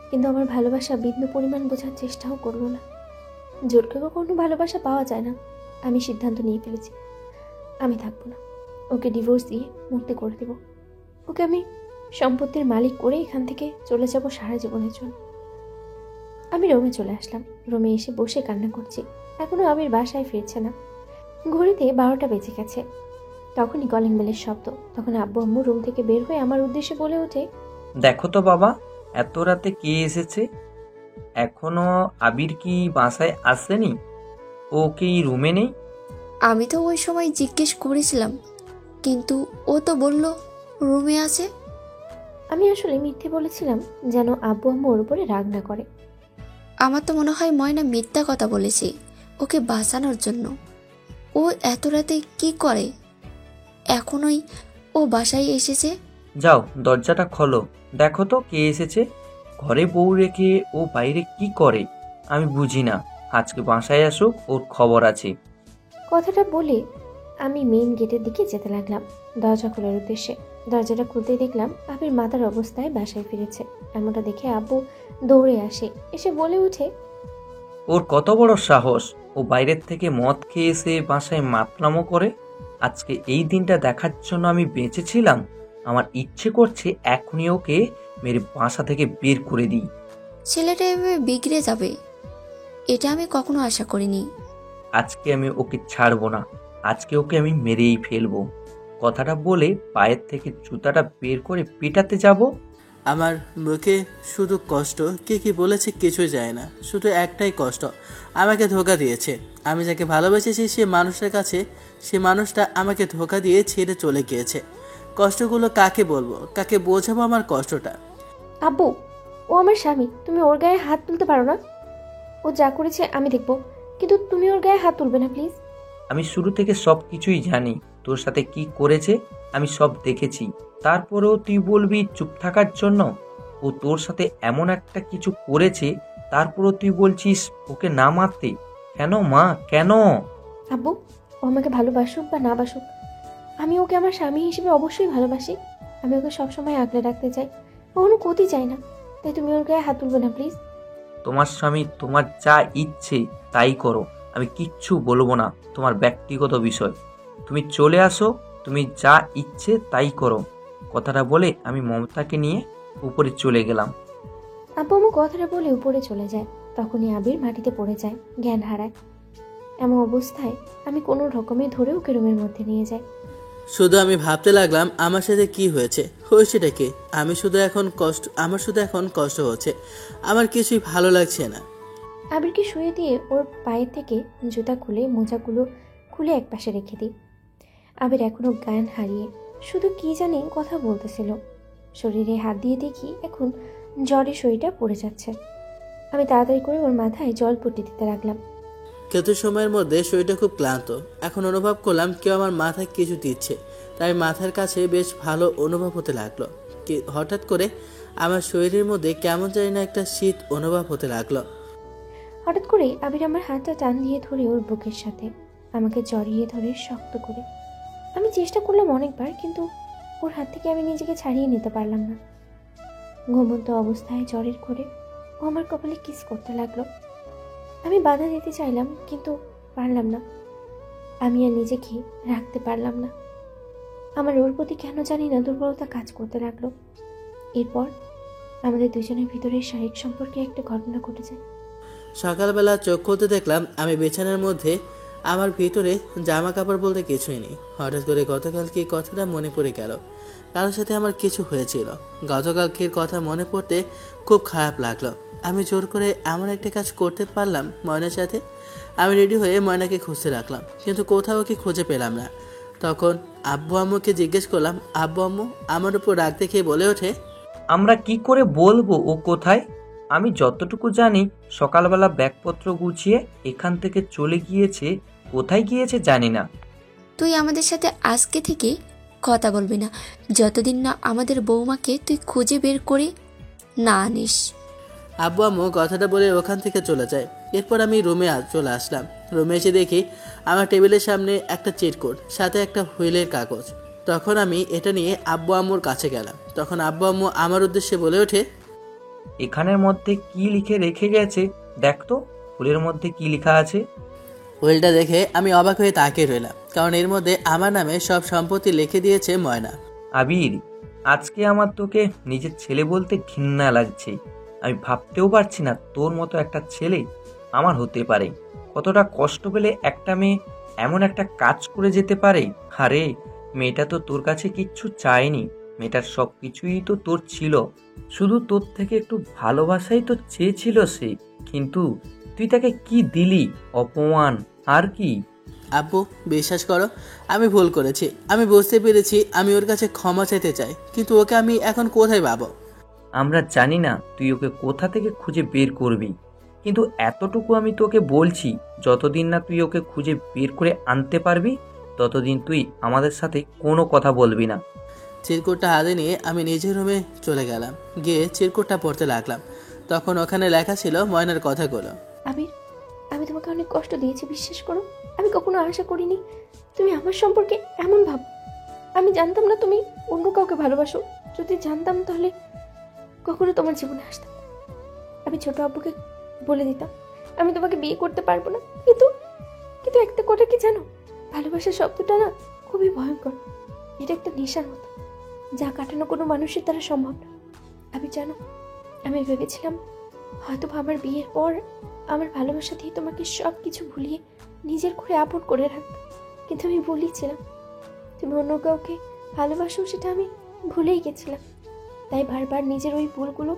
S5: কিন্তু আমার ভালোবাসা বিন্দু পরিমাণ বোঝার চেষ্টাও করলো না। জোর করে কখনো ভালোবাসা পাওয়া যায় না। আমি সিদ্ধান্ত নিয়ে ফেলেছি, আমি থাকবো না। ওকে ডিভোর্স দিয়ে মুক্তি করে দেব। ওকে আমি সম্পত্তির মালিক করে এখান থেকে চলে যাব সারা জীবনের জন্য। আমি রুমে চলে আসলাম। রুমে এসে বসে কান্না করছি। এখনো আবির বাসায় ফিরছে না। ঘড়িতে 12টা বেজে গেছে। তখনই কলিং বেলের শব্দ। তখন আব্বু আম্মু রুম থেকে বের হয়ে আমার উদ্দেশ্যে বলে ওঠে,
S3: দেখো তো বাবা, এত রাতে কে এসেছে? এখনো আবির কি বাসায় আসেনি? ও কি রুমে নেই?
S2: আমি তো ওই সময় জিজ্ঞেস করেছিলাম, কিন্তু ও তো বলল রুমে আছে।
S5: আমি আসলে মিথ্যে বলেছিলাম যেন আব্বু আম্মু ওর উপরে রাগ না করে।
S2: আমার তো মনে হয় ময়না মিথ্যা কথা বলেছে ওকে বাঁচানোর জন্য। ও এত রাতে কি করে? এখনই ও বাসায় এসেছে।
S3: যাও দরজাটা খোলো, দেখো তো কে এসেছে। ঘরে বউ রেখে ও বাইরে কি করে আমি বুঝি না। আজকে বাসায় আসুক, ওর খবর আছে।
S5: কথাটা বলে আমি মেইন গেটের দিকে যেতে লাগলাম দরজা খোলার উদ্দেশ্যে। দরজাটা খুলতেই দেখলাম আবির মাতার অবস্থায় বাসায় ফিরেছে। এমনটা দেখে আব্বু দৌড়ে আসে, এসে বলে ওঠে,
S3: ওর কত বড় সাহস! ও বাইরের থেকে মদ খেয়ে এসে বাসায় মাতলামো করে। আজকে এই দিনটা দেখার জন্য আমি বেঁচেছিলাম। আমার ইচ্ছে করছে এখনই ওকে মেরে বাসা থেকে বের করে দিই।
S2: ছেলেটা এভাবে বিগড়ে যাবে এটা আমি কখনো আশা করিনি।
S3: আজকে আমি ওকে ছাড়বো না। আজকে ওকে আমি মেরেই ফেলবো। কথাটা বলে পায়ের থেকে জুতাটা বের করে পেটাতে যাব।
S1: আমার মুখে শুধু কষ্ট, কে কি বলেছে কিছুই যায় না, শুধু একটাই কষ্ট, আমাকে ধোকা দিয়েছে। আমি যাকে ভালোবেসেছি সে মানুষটার কাছে, সে মানুষটা আমাকে ধোকা দিয়ে ছেড়ে চলে গিয়েছে। কষ্টগুলো কাকে বলবো, কাকে বোঝাবো আমার কষ্টটা?
S5: আব্বু, ও আমার স্বামী, তুমি ওর গায়ে হাত তুলতে পারো না? ও যা করেছে আমি দেখবো, কিন্তু তুমি ওর গায়ে হাত তুলবে না প্লিজ।
S3: আমি শুরু থেকে সব কিছুই জানি, তোর সাথে কি করেছে আমি সব দেখেছি। তারপরেও তুই বলবি চুপ থাকার জন্য? ও তোর সাথে এমন একটা কিছু করেছে, তারপরেও তুই বলছিস ওকে না মারতে? কেন মা, কেন?
S5: আব্বু, ও আমাকে ভালোবাসুক বা না বাসুক, আমি ওকে আমার স্বামী হিসেবে অবশ্যই ভালোবাসি। আমি ওকে সবসময় আগলে রাখতে চাই, ও কোনো ক্ষতি চাই না। তাই তুমি ওর গায়ে হাত তুলবে না প্লিজ।
S3: তোমার স্বামী, তোমার যা ইচ্ছে তাই করো, আমি কিচ্ছু বলবো না, তোমার ব্যক্তিগত বিষয়। তুমি চলে আসো, তুমি যা ইচ্ছে তাই করো। কথাটা বলে আমি মমতাকে নিয়ে উপরে চলে গেলাম।
S5: আব্বু আমার কথাটা বলে উপরে চলে যায়, তখনই আবির মাটিতে পড়ে যায়, জ্ঞান হারায়। এমন অবস্থায় আমি কোনো রকমে ধরে ওকে রুমের মধ্যে নিয়ে যাই।
S1: শুধু আমি ভাবতে লাগলাম আমার সাথে কি হয়েছে, হয়েছেটা কি? আমার শুধু এখন কষ্ট হচ্ছে, আমার কিছুই ভালো লাগছে না।
S5: আবিরকে শুয়ে দিয়ে ওর পায়ের থেকে জুতা খুলে মোজাগুলো খুলে একপাশে রেখে দিই। আবির এখনো জ্ঞান হারিয়ে শুধু কি জানি কথা বলতেছিল। শরীরে হাত দিয়ে দেখি এখন জ্বরে শরীরটা পড়ে যাচ্ছে। আমি তাড়াতাড়ি করে ওর মাথায় জল পট্টি দিতে লাগলাম।
S1: কিছু সময়ের মধ্যে শরীরটা খুব ক্লান্ত, এখন অনুভব করলাম কেউ আমার মাথায় কিছু দিচ্ছে, তাই মাথার কাছে বেশ ভালো অনুভব হতে লাগলো। হঠাৎ করে আমার শরীরের মধ্যে কেমন জানি না একটা শীত অনুভব হতে লাগলো।
S5: হঠাৎ করে আবির আমার হাতটা টান দিয়ে ধরে ওর বুকের সাথে আমাকে জড়িয়ে ধরে শক্ত করে। আমি চেষ্টা করলাম অনেকবার, কিন্তু ওর হাত থেকে আমি নিজেকে ছাড়িয়ে নিতে পারলাম না। ঘুমন্ত অবস্থায় জ্বরের করে ও আমার কপালে কিস করতে লাগলো। আমি বাধা দিতে চাইলাম, কিন্তু পারলাম না। আমি আর নিজেকে রাখতে পারলাম না। আমার ওর প্রতি কেন জানি না দুর্বলতা কাজ করতে লাগলো। এরপর আমাদের দুজনের ভিতরে শারীরিক সম্পর্কে একটা ঘটনা ঘটে যায়।
S1: সকালবেলা চোখ খুলতে দেখলাম আমি বিছানার মধ্যে, আমার ভিতরে জামা কাপড় বলতে কিছুই নেই। হঠাৎ করে গতকালকে কথাটা মনে পড়ে গেল, কারোর সাথে আমার কিছু হয়েছিল। গতকালকের কথা মনে পড়তে খুব খারাপ লাগলো। আমি জোর করে এমন একটা কাজ করতে পারলাম ময়নার সাথে। আমি রেডি হয়ে ময়নাকে খুঁজতে রাখলাম, কিন্তু কোথাও কি খুঁজে পেলাম না। তখন আব্বু আম্মুকে জিজ্ঞেস করলাম, আব্বু আম্মু আমার উপর রাগ দেখিয়ে বলে ওঠে,
S3: আমরা কি করে বলবো ও কোথায়? আমি যতটুকু জানি সকালবেলা ব্যাগপত্র গুছিয়ে এখান থেকে চলে গিয়েছে, কোথায় গিয়েছে জানি না।
S2: তুই আমাদের সাথে আজকে থেকে কথা বলবি না, যতদিন না আমাদের বৌমাকে তুই খুঁজে বের করে না আনিস।
S1: আব্বু আম্মু কথাটা বলে ওখান থেকে চলে যায়। এরপর আমি রুমে চলে আসলাম। রুমে এসে দেখি আমার টেবিলের সামনে একটা চিরকুট, সাথে একটা হুইলের কাগজ। তখন আমি এটা নিয়ে আব্বু আম্মুর কাছে গেলাম। তখন আব্বু আম্মু আমার উদ্দেশ্যে বলে ওঠে,
S3: এখানের মধ্যে কি লিখে রেখে গেছে দেখ তো, ফুলের মধ্যে কি লেখা আছে।
S1: হুইলটা দেখে আমি অবাক হয়ে তাকিয়ে রইলাম, কারণ এর মধ্যে আমার নামে সব সম্পত্তি লিখে দিয়েছে ময়না।
S3: আবির, আজকে আমার তোকে নিজের ছেলে বলতে ঘৃণা লাগছে। আমি ভাবতেও পারছি না তোর মতো একটা ছেলে আমার হতে পারে। কতটা কষ্ট পেলে একটা মেয়ে এমন একটা কাজ করে যেতে পারে। আরে মেয়েটা তো তোর কাছে কিচ্ছু চায়নি, মেয়েটার সব কিছুই তো তোর ছিল, শুধু তোর থেকে একটু ভালোবাসাই তো চেয়েছিল সে। কিন্তু তুই তাকে কি দিলি? অপমান আর কি।
S1: আব্বু বিশ্বাস করো, আমি ভুল করেছি। আমি বুঝতে পেরেছি, আমি ওর কাছে ক্ষমা চাইতে চাই, কিন্তু ওকে আমি এখন কোথায় পাবো?
S3: আমরা জানি না তুই ওকে কোথা থেকে খুঁজে বের করবি, কিন্তু এতটুকু আমি তোকে বলছি, যতদিন না তুই ওকে খুঁজে বের করে আনতে পারবি ততদিন তুই আমাদের সাথে কোনো কথা বলবি না।
S1: চিরকুটটা হাতে নিয়ে আমি নিজের রুমে চলে গেলাম। গিয়ে চিরকুটটা পড়তে লাগলাম। তখন ওখানে লেখা ছিল ময়নার কথাগুলো।
S5: আবির, আমি তোমাকে অনেক কষ্ট দিয়েছি, বিশ্বাস করো। আমি কখনো আশা করিনি তুমি আমার সম্পর্কে এমন ভাবো। আমি জানতাম না তুমি অন্য কাউকে ভালোবাসো। যদি জানতাম তাহলে কখনো তোমার জীবনে আসতাম। আমি ছোট আব্বুকে বলে দিতাম আমি তোমাকে বিয়ে করতে পারবো না। কিন্তু কিন্তু একটা কথা কি জানো, ভালোবাসা শব্দটা না খুবই ভয়ঙ্কর। এটা একটা নেশার মতো, যা কাটানো কোনো মানুষের দ্বারা সম্ভব না। আমি জানো, আমি ভেবেছিলাম হয়তো আমার বিয়ের পর আমার ভালোবাসা দিয়ে তোমাকে সব কিছু ভুলিয়ে নিজের করে আপন করে রাখতাম, কিন্তু আমি ভুলিয়েছিলাম। তুমি অন্য কাউকে ভালোবাসো সেটা আমি ভুলেই গেছিলাম। তাই বারবার নিজের ওই ভুলগুলো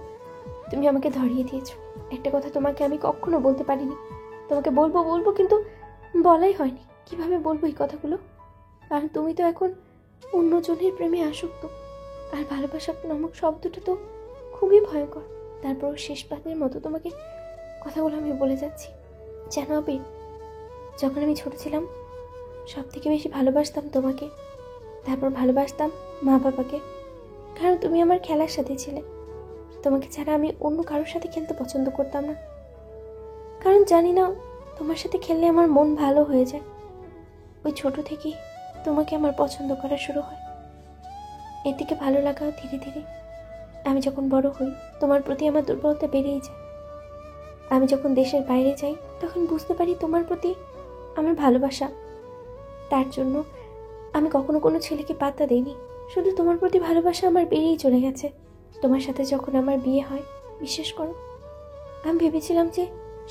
S5: তুমি আমাকে ধরিয়ে দিয়েছো। একটা কথা তোমাকে আমি কখনো বলতে পারিনি, তোমাকে বলবো বলবো কিন্তু বলাই হয়নি। কিভাবে বলবো এই কথাগুলো? কারণ তুমি তো এখন অন্যজনের প্রেমে আসক্ত। আর ভালোবাসা নামক শব্দটা তো খুবই ভয়ঙ্কর। তারপরও শেষবারের মতো তোমাকে কথাগুলো আমি বলে যাচ্ছি। জানো আবির, যখন আমি ছোট ছিলাম সব থেকে বেশি ভালোবাসতাম তোমাকে, তারপর ভালোবাসতাম মা বাবাকে। কারণ তুমি আমার খেলার সাথে ছিলে। তোমাকে ছাড়া আমি অন্য কারোর সাথে খেলতে পছন্দ করতাম না, কারণ জানি না তোমার সাথে খেললে আমার মন ভালো হয়ে যায়। ওই ছোট থেকেই তোমাকে আমার পছন্দ করা শুরু হয়। এর থেকে ভালো লাগা ধীরে ধীরে আমি যখন বড় হই তোমার প্রতি আমার দুর্বলতা বেড়েই যায়। আমি যখন দেশের বাইরে যাই তখন বুঝতে পারি তোমার প্রতি আমার ভালোবাসা। তার জন্য আমি কখনো কোনো ছেলেকে পাত্তা দিইনি। শুধু তোমার প্রতি ভালোবাসা আমার বেড়েই চলে গেছে। তোমার সাথে যখন আমার বিয়ে হয়, বিশ্বাস করো, আমি ভেবেছিলাম যে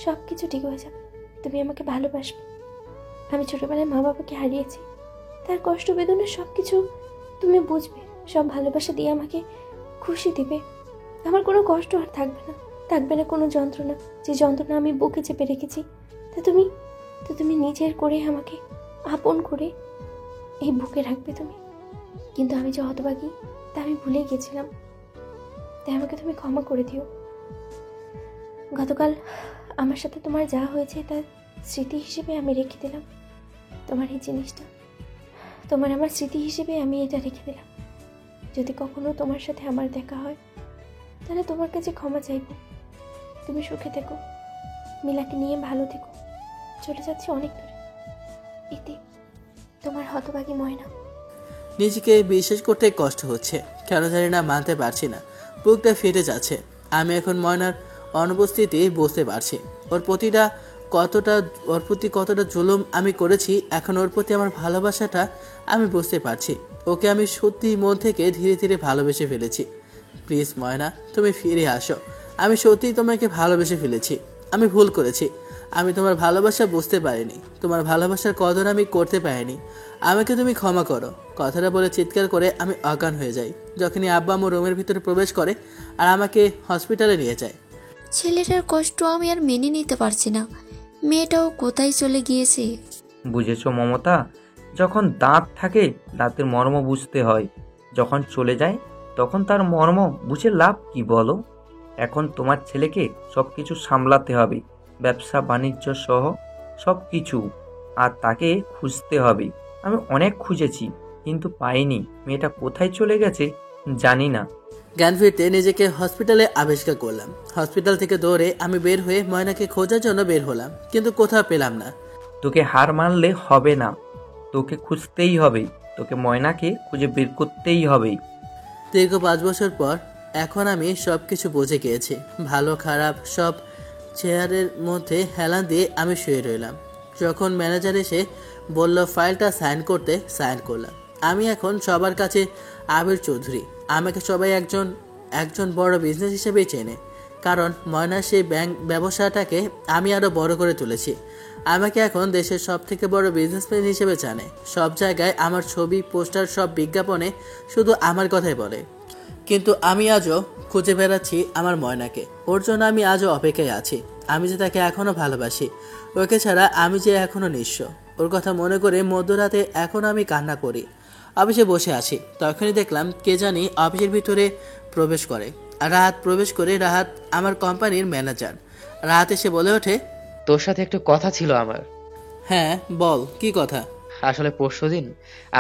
S5: সব কিছু ঠিক হয়ে যাবে, তুমি আমাকে ভালোবাসবে। আমি ছোটবেলায় মা বাবাকে হারিয়েছি, তার কষ্ট বেদনা সব কিছু তুমি বুঝবে, সব ভালোবাসা দিয়ে আমাকে খুশি দিবে। আমার কোনো কষ্ট আর থাকবে না কোনো যন্ত্রণা। যে যন্ত্রণা আমি বুকে চেপে রেখেছি তা তুমি নিজের করে আমাকে আপন করে এই বুকে রাখবে তুমি। কিন্তু আমি যে হতভাগী তা আমি ভুলে গেছিলাম, তাই আমাকে তুমি ক্ষমা করে দিও। গতকাল আমার সাথে তোমার যা হয়েছে তার স্মৃতি হিসেবে আমি রেখে দিলাম তোমার এই জিনিসটা। আমার স্মৃতি হিসেবে আমি এটা রেখে দিলাম। যদি কখনো তোমার সাথে আমার দেখা হয় তাহলে তোমার কাছে ক্ষমা চাইব। তুমি সুখে থেকো, মিলাকে নিয়ে ভালো থেকো। চলে যাচ্ছে অনেক দূরে। এতে তোমার হতভাগী ময়না।
S1: নিজেকে বিশ্বাস করতে কষ্ট হচ্ছে, কেন জানি না, মানতে পারছি না, বুকটা ফেটে যাচ্ছে। আমি এখন ময়নার অনুপস্থিতি বুঝতে পারছি। ওর প্রতি কতটা জুলুম আমি করেছি। এখন ওর প্রতি আমার ভালোবাসাটা আমি বুঝতে পারছি। ওকে আমি সত্যি মন থেকে ধীরে ধীরে ভালোবেসে ফেলেছি। প্লিজ ময়না, তুমি ফিরে আসো। আমি সত্যিই তোমাকে ভালোবেসে ফেলেছি। আমি ভুল করেছি। আমি তোমার ভালোবাসা বুঝতে পারিনি, তোমার ভালোবাসার কদর আমি করতে পারিনি। আমাকে তুমি ক্ষমা করো। কথাটা বলে চিৎকার করে আমি অজ্ঞান হয়ে যাই। যখনই আব্বা আমার রুমের ভিতরে প্রবেশ করে আর আমাকে হসপিটালে নিয়ে যায়।
S2: ছেলেটার কষ্ট আমি আর মেনে নিতে পারছি না। মেয়েটাও কোথায় চলে গিয়েছে?
S3: বুঝেছো মমতা, যখন দাঁত থাকে দাঁতের মর্ম বুঝতে হয়, যখন চলে যায় তখন তার মর্ম বুঝে লাভ কি বলো? এখন তোমার ছেলেকে সব কিছু সামলাতে হবে, ব্যবসা বাণিজ্য সহ সব কিছু, আর তাকে খুঁজতে হবে। আমি অনেক খুঁজেছি কিন্তু পাইনি। মেয়েটা কোথায় চলে গেছে জানি না।
S1: জ্ঞান ফিরতে নিজেকে হসপিটালে আবিষ্কার করলাম। হসপিটাল থেকে দৌড়ে আমি বের হয়ে ময়নাকে খোঁজার জন্য বের হলাম, কিন্তু কোথাও পেলাম না।
S3: তোকে হার মানলে হবে না, তোকে খুঁজতেই হবে, তোকে ময়নাকে খুঁজে বের করতেই হবে।
S1: দীর্ঘ 5 বছর পর এখন আমি সব কিছু বুঝে গিয়েছি। ভালো খারাপ সব চেয়ারের মধ্যে হেলান দিয়ে আমি শুয়ে রইলাম। যখন ম্যানেজার এসে বলল ফাইলটা সাইন করতে, সাইন করলাম। আমি এখন সবার কাছে আবির চৌধুরী। আমাকে সবাই একজন বড় বিজনেস হিসেবেই চেনে, কারণ ময়নার সেই ব্যাংক ব্যবসাটাকে আমি আরও বড় করে তুলেছি। আমাকে এখন দেশের সব থেকে বড় বিজনেসম্যান হিসেবে জানে। সব জায়গায় আমার ছবি, পোস্টার, সব বিজ্ঞাপনে শুধু আমার কথাই বলে। কিন্তু আমি আজও খুঁজে বেড়াচ্ছি আমার ময়নাকে। ওর জন্য আমি আজও অপেক্ষায় আছি। আমি যে তাকে এখনও ভালোবাসি। ওকে ছাড়া আমি যে এখনও নিঃস্ব। ওর কথা মনে করে মধ্যরাতে এখনও আমি কান্না করি। অফিসে বসে আছি, তখনই দেখলাম কে জানি অফিসের ভিতরে প্রবেশ করে। রাহাত প্রবেশ করে। রাহাত আমার কোম্পানির ম্যানেজার। রাহাত এসে বলে ওঠে,
S4: তোর সাথে একটু কথা ছিল আমার।
S1: হ্যাঁ বল, কি কথা?
S4: আসলে পরশুদিন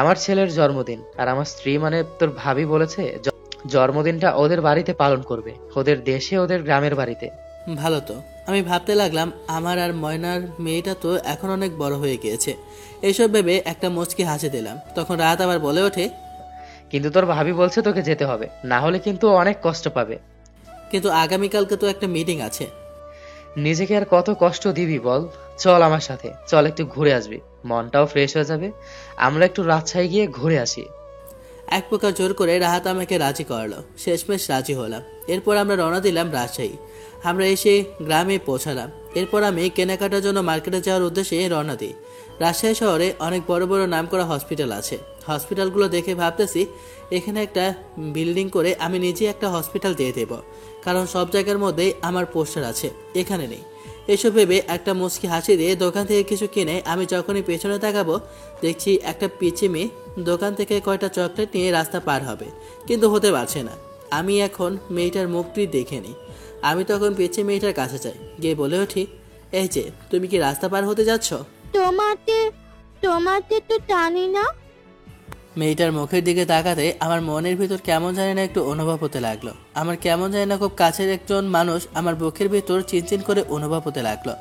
S4: আমার ছেলের জন্মদিন, আর আমার স্ত্রী মানে তোর ভাবি বলেছে জন্মদিনটা ওদের বাড়িতে পালন করবে, ওদের দেশে, ওদের গ্রামের বাড়িতে।
S1: ভালো তো। আমি ভাবতে লাগলাম আমার আর ময়নার মেয়েটা তো এখন অনেক বড় হয়ে গিয়েছে। এইসব ভেবে একটা মুচকি হাসি দিলাম। তখন রাত আবার বলে ওঠে,
S4: কিন্তু তোর ভাবি বলছে তোকে যেতে হবে, না হলে কিন্তু ও অনেক কষ্ট পাবে।
S1: কিন্তু আগামীকালকে তো একটা মিটিং আছে।
S4: নিজেকে আর কত কষ্ট দিবি বল? চল আমার সাথে, চল একটু ঘুরে আসবি, মনটাও ফ্রেশ হয়ে যাবে। আমরা একটু রাজশাহী গিয়ে ঘুরে আসি।
S1: এক প্রকার জোর করে রাহাত আমাকে রাজি করালো। শেষমেশ রাজি হলাম। এরপর আমরা রওনা দিলাম রাজশাহী। আমরা এসে গ্রামে পৌঁছালাম। এরপর আমি কেনাকাটার জন্য মার্কেটে যাওয়ার উদ্দেশ্যে রওনা দিই। রাজশাহী শহরে অনেক বড় বড় নামকরা হসপিটাল আছে। হসপিটালগুলো দেখে ভাবতেছি এখানে একটা বিল্ডিং করে আমি নিজে একটা হসপিটাল দিয়ে দেব, কারণ সব জায়গার মধ্যেই আমার পোস্টার আছে, এখানে নেই। এসব ভেবে একটা মুচকি হাসি দিয়ে দোকান থেকে কিছু কিনে আমি যখনই পেছনে তাকাবো, দেখছি একটা পিচি মেয়ে দোকান থেকে কয়টা চকলেট নিয়ে রাস্তা পার হবে, কিন্তু হতে পারছে না। আমি এখন মেয়েটার মুখটি দেখে নিই। আমি তখন পিচি মেয়েটার কাছে যাই, গিয়ে বলে উঠি, এই যে তুমি কি রাস্তা পার হতে যাচ্ছ?
S8: তোমাকে তো জানি না।
S1: মেয়েটার মুখের দিকে তাকাতে আমার মনের ভিতর কেমন জানি না একটু অনুভব হতে লাগলো। আমার কেমন জানি না খুব কাছের একজন মানুষ আমার বুকের ভিতর চিনচিন করে অনুভব হতে লাগলো।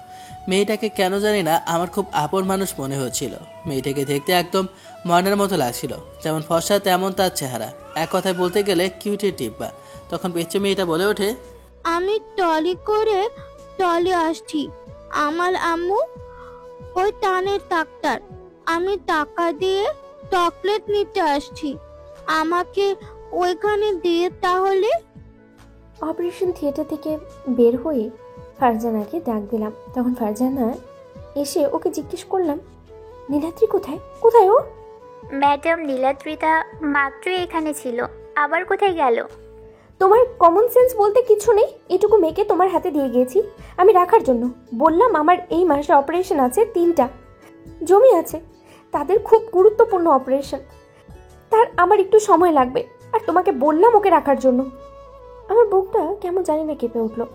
S1: মেয়েটাকে কেন জানি না আমার খুব আপন মানুষ মনে হচ্ছিল। মেয়েটাকে দেখতে একদম ময়নার মতো লাগছিল, যেমন ফর্সা তেমন তার চেহারা। এক কথায় বলতে গেলে কিউটের টিব্বা। তখন পেছনে মেয়েটা বলে ওঠে,
S8: আমি টলি আসছি। আমার আম্মু ওই টানের ডাক্তার। আমি টাকা দিয়ে চকলেট নিতে আসছি। আমাকে ওইখানে দিয়ে তাহলে।
S5: অপারেশন থিয়েটার থেকে বের হয়ে ফারজানাকে ডাক দিলাম। তখন ফারজানা এসে ওকে জিজ্ঞেস করলাম, নীলাদ্রি কোথায়? কোথায় ও?
S6: ম্যাডাম, নীলাদ্রিতা মাত্রই এখানে ছিল, আবার কোথায় গেল?
S5: তোমার কমন সেন্স বলতে কিছু নেই? এটুকু মেয়েকে তোমার হাতে দিয়ে গিয়েছি আমি রাখার জন্য। বললাম আমার এই মাসে অপারেশন আছে, 3টা জমি আছে, তাদের খুব গুরুত্বপূর্ণ অপারেশন, তার আমার একটু সময় লাগবে, আর তোমাকে বললাম ওকে রাখার জন্য। আমার বুকটা কেমন জানি না কেঁপে উঠলো।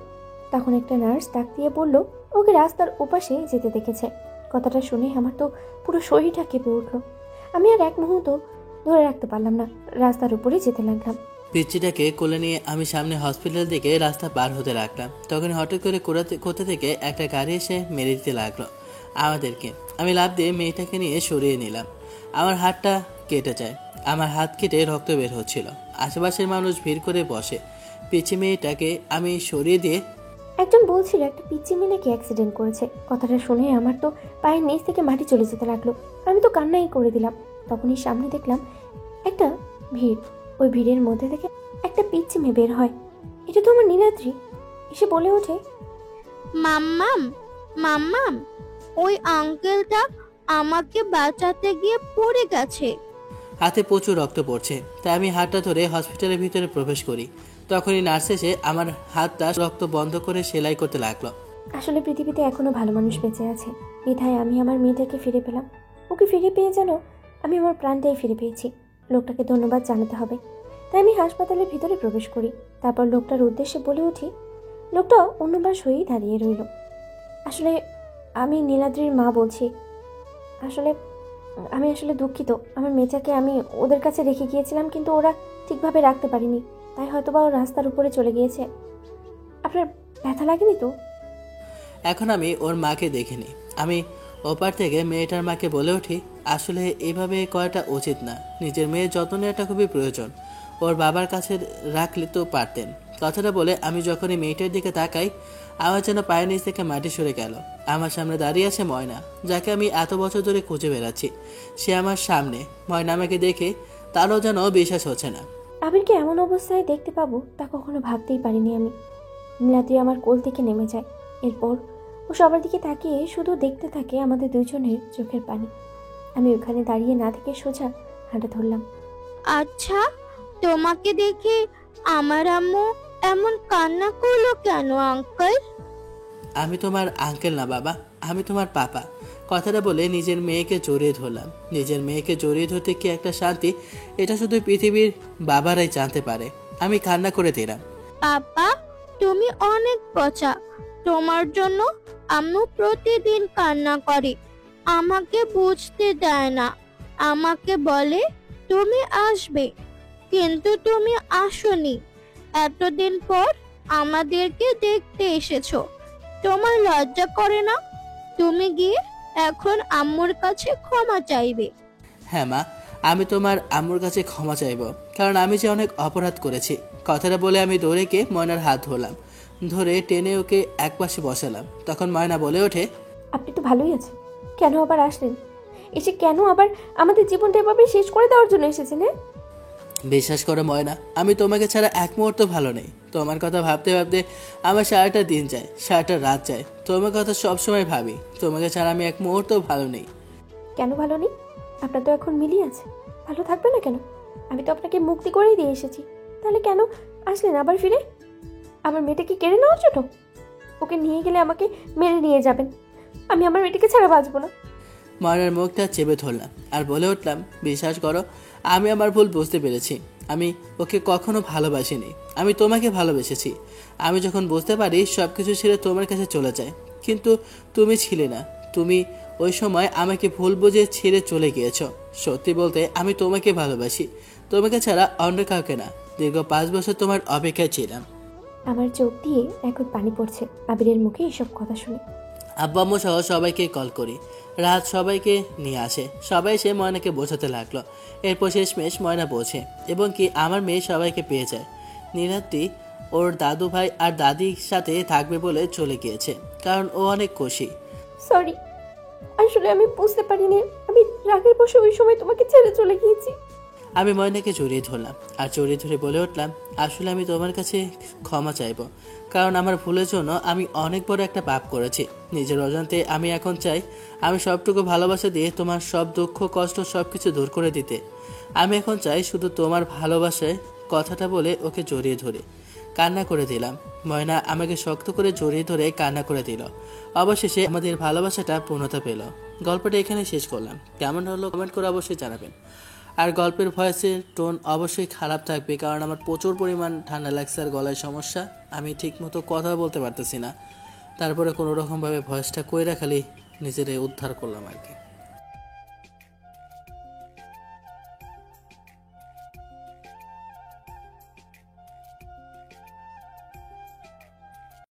S5: তখন একটা নার্স ডাক দিয়ে বলল ওকে রাস্তার ওপাশে যেতে দেখেছে। কথাটা শুনে আমার তো পুরো শরীরটা কেঁপে উঠলো। আমি আর এক মুহূর্ত ধরে রাখতে পারলাম না, রাস্তার উপরে যেতে লাগলাম।
S1: পিচ্চিটাকে কোলে নিয়ে আমি সামনে হসপিটাল দিকে রাস্তা পার হতে লাগলাম। তখন হঠাৎ করে কোথা থেকে একটা গাড়ি এসে মেরে দিতে লাগলো আমাদেরকে। আমি লাফ দিয়ে মেয়েটাকে নিয়ে সরিয়ে নিলাম। আমার হাতটা কেটে যায়, আমার হাত কেটে রক্ত বের হচ্ছিল। আশেপাশের মানুষ ভিড় করে বসে। পিচ্চি মেয়েটাকে আমি সরিয়ে দিয়ে
S5: একজন বলছিল একটা পিচ্চি মেয়ে নাকি অ্যাক্সিডেন্ট করেছে। কথাটা শুনে আমার তো পায়ের নিচ থেকে মাটি চলে যেতে লাগলো। আমি তো কান্নাই করে দিলাম। তখনই সামনে দেখলাম একটা ভিড়। ওই ভিড়ের মধ্যে থেকে একটা পিচ্চি মেয়ে বের হয়। এটা তো আমার নীলাদ্রি। এসে বলে ওঠে,
S8: মাম্মাম, ওই আঙ্কেলটা আমাকে বাঁচাতে গিয়ে পড়ে গেছে।
S1: হাতে প্রচুর রক্ত পড়ছে, তাই আমি হাতটা ধরে হসপিটালের ভিতরে প্রবেশ করি। তখনই নার্স এসে আমার হাতটা রক্ত বন্ধ করে সেলাই করতে লাগলো।
S5: আসলে পৃথিবীতে এখনো ভালো মানুষ বেঁচে আছে, বিধায় আমি আমার মেয়েটাকে ফিরে পেলাম। ওকে ফিরে পেয়ে যেন আমি আমার প্রাণটাই ফিরে পেয়েছি। লোকটাকে ধন্যবাদ জানাতে হবে। তাই আমি হাসপাতালের ভিতরে প্রবেশ করি। তারপর লোকটার উদ্দেশ্যে বলে উঠি। লোকটা অন্যবার হয়েই দাঁড়িয়ে রইল। আসলে আমি নীলাদ্রির মা বলছি। আমি আসলে দুঃখিত। আমার মেয়েটাকে আমি ওদের কাছে রেখে গিয়েছিলাম, কিন্তু ওরা ঠিকভাবে রাখতে পারিনি, তাই হয়তোবা ও রাস্তার উপরে চলে গিয়েছে। আপনার ব্যথা লাগেনি তো?
S1: এখন আমি ওর মাকে দেখিনি। আমি ওপার থেকে মেয়েটার মাকে বলে উঠি, আসলে এভাবে করাটা উচিত না। নিজের মেয়ের যত্ন নেওয়াটা খুবই প্রয়োজন। ওর বাবার কাছে রাখলে তো পারতেন। কথাটা বলে আমি যখনই মেয়েটার দিকে তাকাই, আমার যেন পায়ের নিচ থেকে মাটি সরে গেল। আমার সামনে দাঁড়িয়ে আছে ময়না, যাকে আমি এত বছর ধরে খুঁজে বেড়াচ্ছি। সে আমার সামনে। ময়না আমাকে দেখে তারও যেন বিশ্বাস হচ্ছে না।
S5: আবিরকে এমন অবস্থায় দেখতে পাবো তা কখনো ভাবতেই পারিনি আমি। নীলাদ্রি আমার কোল থেকে নেমে যায়। এরপর ও সবার দিকে তাকিয়ে শুধু দেখতে থাকে আমাদের দুজনের চোখের পানি। আমি ওখানে দাঁড়িয়ে না থেকে সোজা হাঁটা ধরলাম।
S8: আচ্ছা, তোমাকে দেখে আমার আম্মু এমন কান্না করলো কেন আঙ্কেল?
S1: আমি তোমার আঙ্কেল না বাবা, আমি তোমার পাপা। কথাটা বলে নিজের মেয়েকে জড়িয়ে ধরলাম। নিজের মেয়েকে জড়িয়ে ধরতে কি একটা শান্তি, এটা শুধু পৃথিবীর বাবারাই জানতে পারে। আমি কান্না করে দিলাম।
S8: পাপা, তুমি অনেক পচা। তোমার জন্য আম্মু প্রতিদিন কান্না করে, আমাকে বুঝতে দেয় না। আমাকে বলে তুমি আসবে, কিন্তু তুমি আসোনি। এতদিন পর আমাদেরকে দেখতে এসেছো, তোমার লজ্জা করে না? তুমি গিয়ে এখন আম্মুর কাছে ক্ষমা চাইবে।
S1: হ্যাঁ মা, আমি তোমার আম্মুর কাছে ক্ষমা চাইব, কারণ আমি যে অনেক অপরাধ করেছি। কথাটা বলে আমি দৌড়ে গিয়ে ময়নার হাত ধরলাম, ধরে টেনে ওকে একপাশে বসালাম। তখন ময়না বলে ওঠে,
S5: আপনি তো ভালোই আছেন, কেন আবার আসলেন? এসে কেন আবার আমাদের জীবনটা এভাবে শেষ করে দেওয়ার জন্য এসেছেন? হ্যাঁ,
S1: বিশ্বাস করো ময়না, আমি তোমাকে ছাড়া এক মুহূর্ত ভালো নেই। তোমার কথা ভাবতে ভাবতে আমার সারাটা দিন যায়, সারাটা রাত যায়। তোমার কথা সবসময় ভাবি। তোমাকে ছাড়া আমি এক মুহূর্ত ভালো নেই।
S5: কেন ভালো নেই? আপনার তো এখন মিলিয়ে আছে, ভালো থাকবে না কেন? আমি তো আপনাকে মুক্তি করেই দিয়ে এসেছি, তাহলে কেন আসলেন আবার ফিরে? আমার মেয়েটাকে কেড়ে নেওয়ার জন্য? ওকে নিয়ে গেলে আমাকে মেরে নিয়ে যাবেন। আমি আমার মেয়েটাকে ছাড়া বাঁচবো না।
S1: ময়নার মুখটা চেপে ধরলাম আর বলে উঠলাম, বিশ্বাস করো, আমি আমার ভুল বুঝতে পেরেছি। আমি ওকে কখনো ভালোবাসিনি, আমি তোমাকে ভালোবেসেছি। আমি যখন বুঝতে পারি সব কিছু ছেড়ে তোমার কাছে চলে যায়, কিন্তু তুমি ছিলে না। তুমি ওই সময় আমাকে ভুল বুঝে ছেড়ে চলে গিয়েছো। সত্যি বলতে আমি তোমাকে ভালোবাসি, তোমাকে ছাড়া অন্য কাউকে না। দীর্ঘ 5 বছর তোমার অপেক্ষায় ছিলাম।
S5: আমার চোখ দিয়ে এখন পানি পড়ছে আবিরের মুখে এসব কথা শুনে।
S1: আব্বু আম্মু সহ সবাইকে কল করি, রাত সবাইকে নিয়ে আসে। সবাই সে ময়নাকে বোঝাতে লাগলো। এরপর শেষমেশ ময়না বোঝে এবং কি আমার মেয়ে সবাইকে পেয়ে যায়। নিরাত্রি ওর দাদু ভাই আর দাদির সাথে থাকবে বলে চলে গিয়েছে, কারণ ও অনেক খুশি।
S5: সরি, আসলে আমি বুঝতে পারিনি। আমি রাগের বসে ওই সময় তোমাকে ছেড়ে চলে গিয়েছি।
S1: আমি ময়নাকে জড়িয়ে ধরলাম আর জড়িয়ে ধরে বলে উঠলাম, আসলে আমি তোমার কাছে ক্ষমা চাইবো, কারণ আমার ভুলের জন্য আমি অনেক বড় একটা পাপ করেছি। নিজের অজান্তে আমি এখন চাই আমি সবটুকু ভালোবাসা দিয়ে তোমার সব দুঃখ কষ্ট সব কিছু দূর করে দিতে। আমি এখন চাই শুধু তোমার ভালোবাসায় কথাটা বলে ওকে জড়িয়ে ধরে কান্না করে দিলাম। ময়না আমাকে শক্ত করে জড়িয়ে ধরে কান্না করে দিল। অবশেষে আমাদের ভালোবাসাটা পূর্ণতা পেল। গল্পটা এখানে শেষ করলাম। কেমন হলো কমেন্ট করে অবশ্যই জানাবেন। আর গল্পের ভয়েসের টোন অবশ্যই খারাপ থাকবে, কারণ আমার প্রচুর পরিমাণ ঠান্ডা লাগছে আর গলায় সমস্যা। আমি ঠিকমতো কথা বলতে পারতেছি না, তারপরে কোনো রকমভাবে ভয়েসটা কইরা খালি নিজেরে উদ্ধার করলাম আর কি।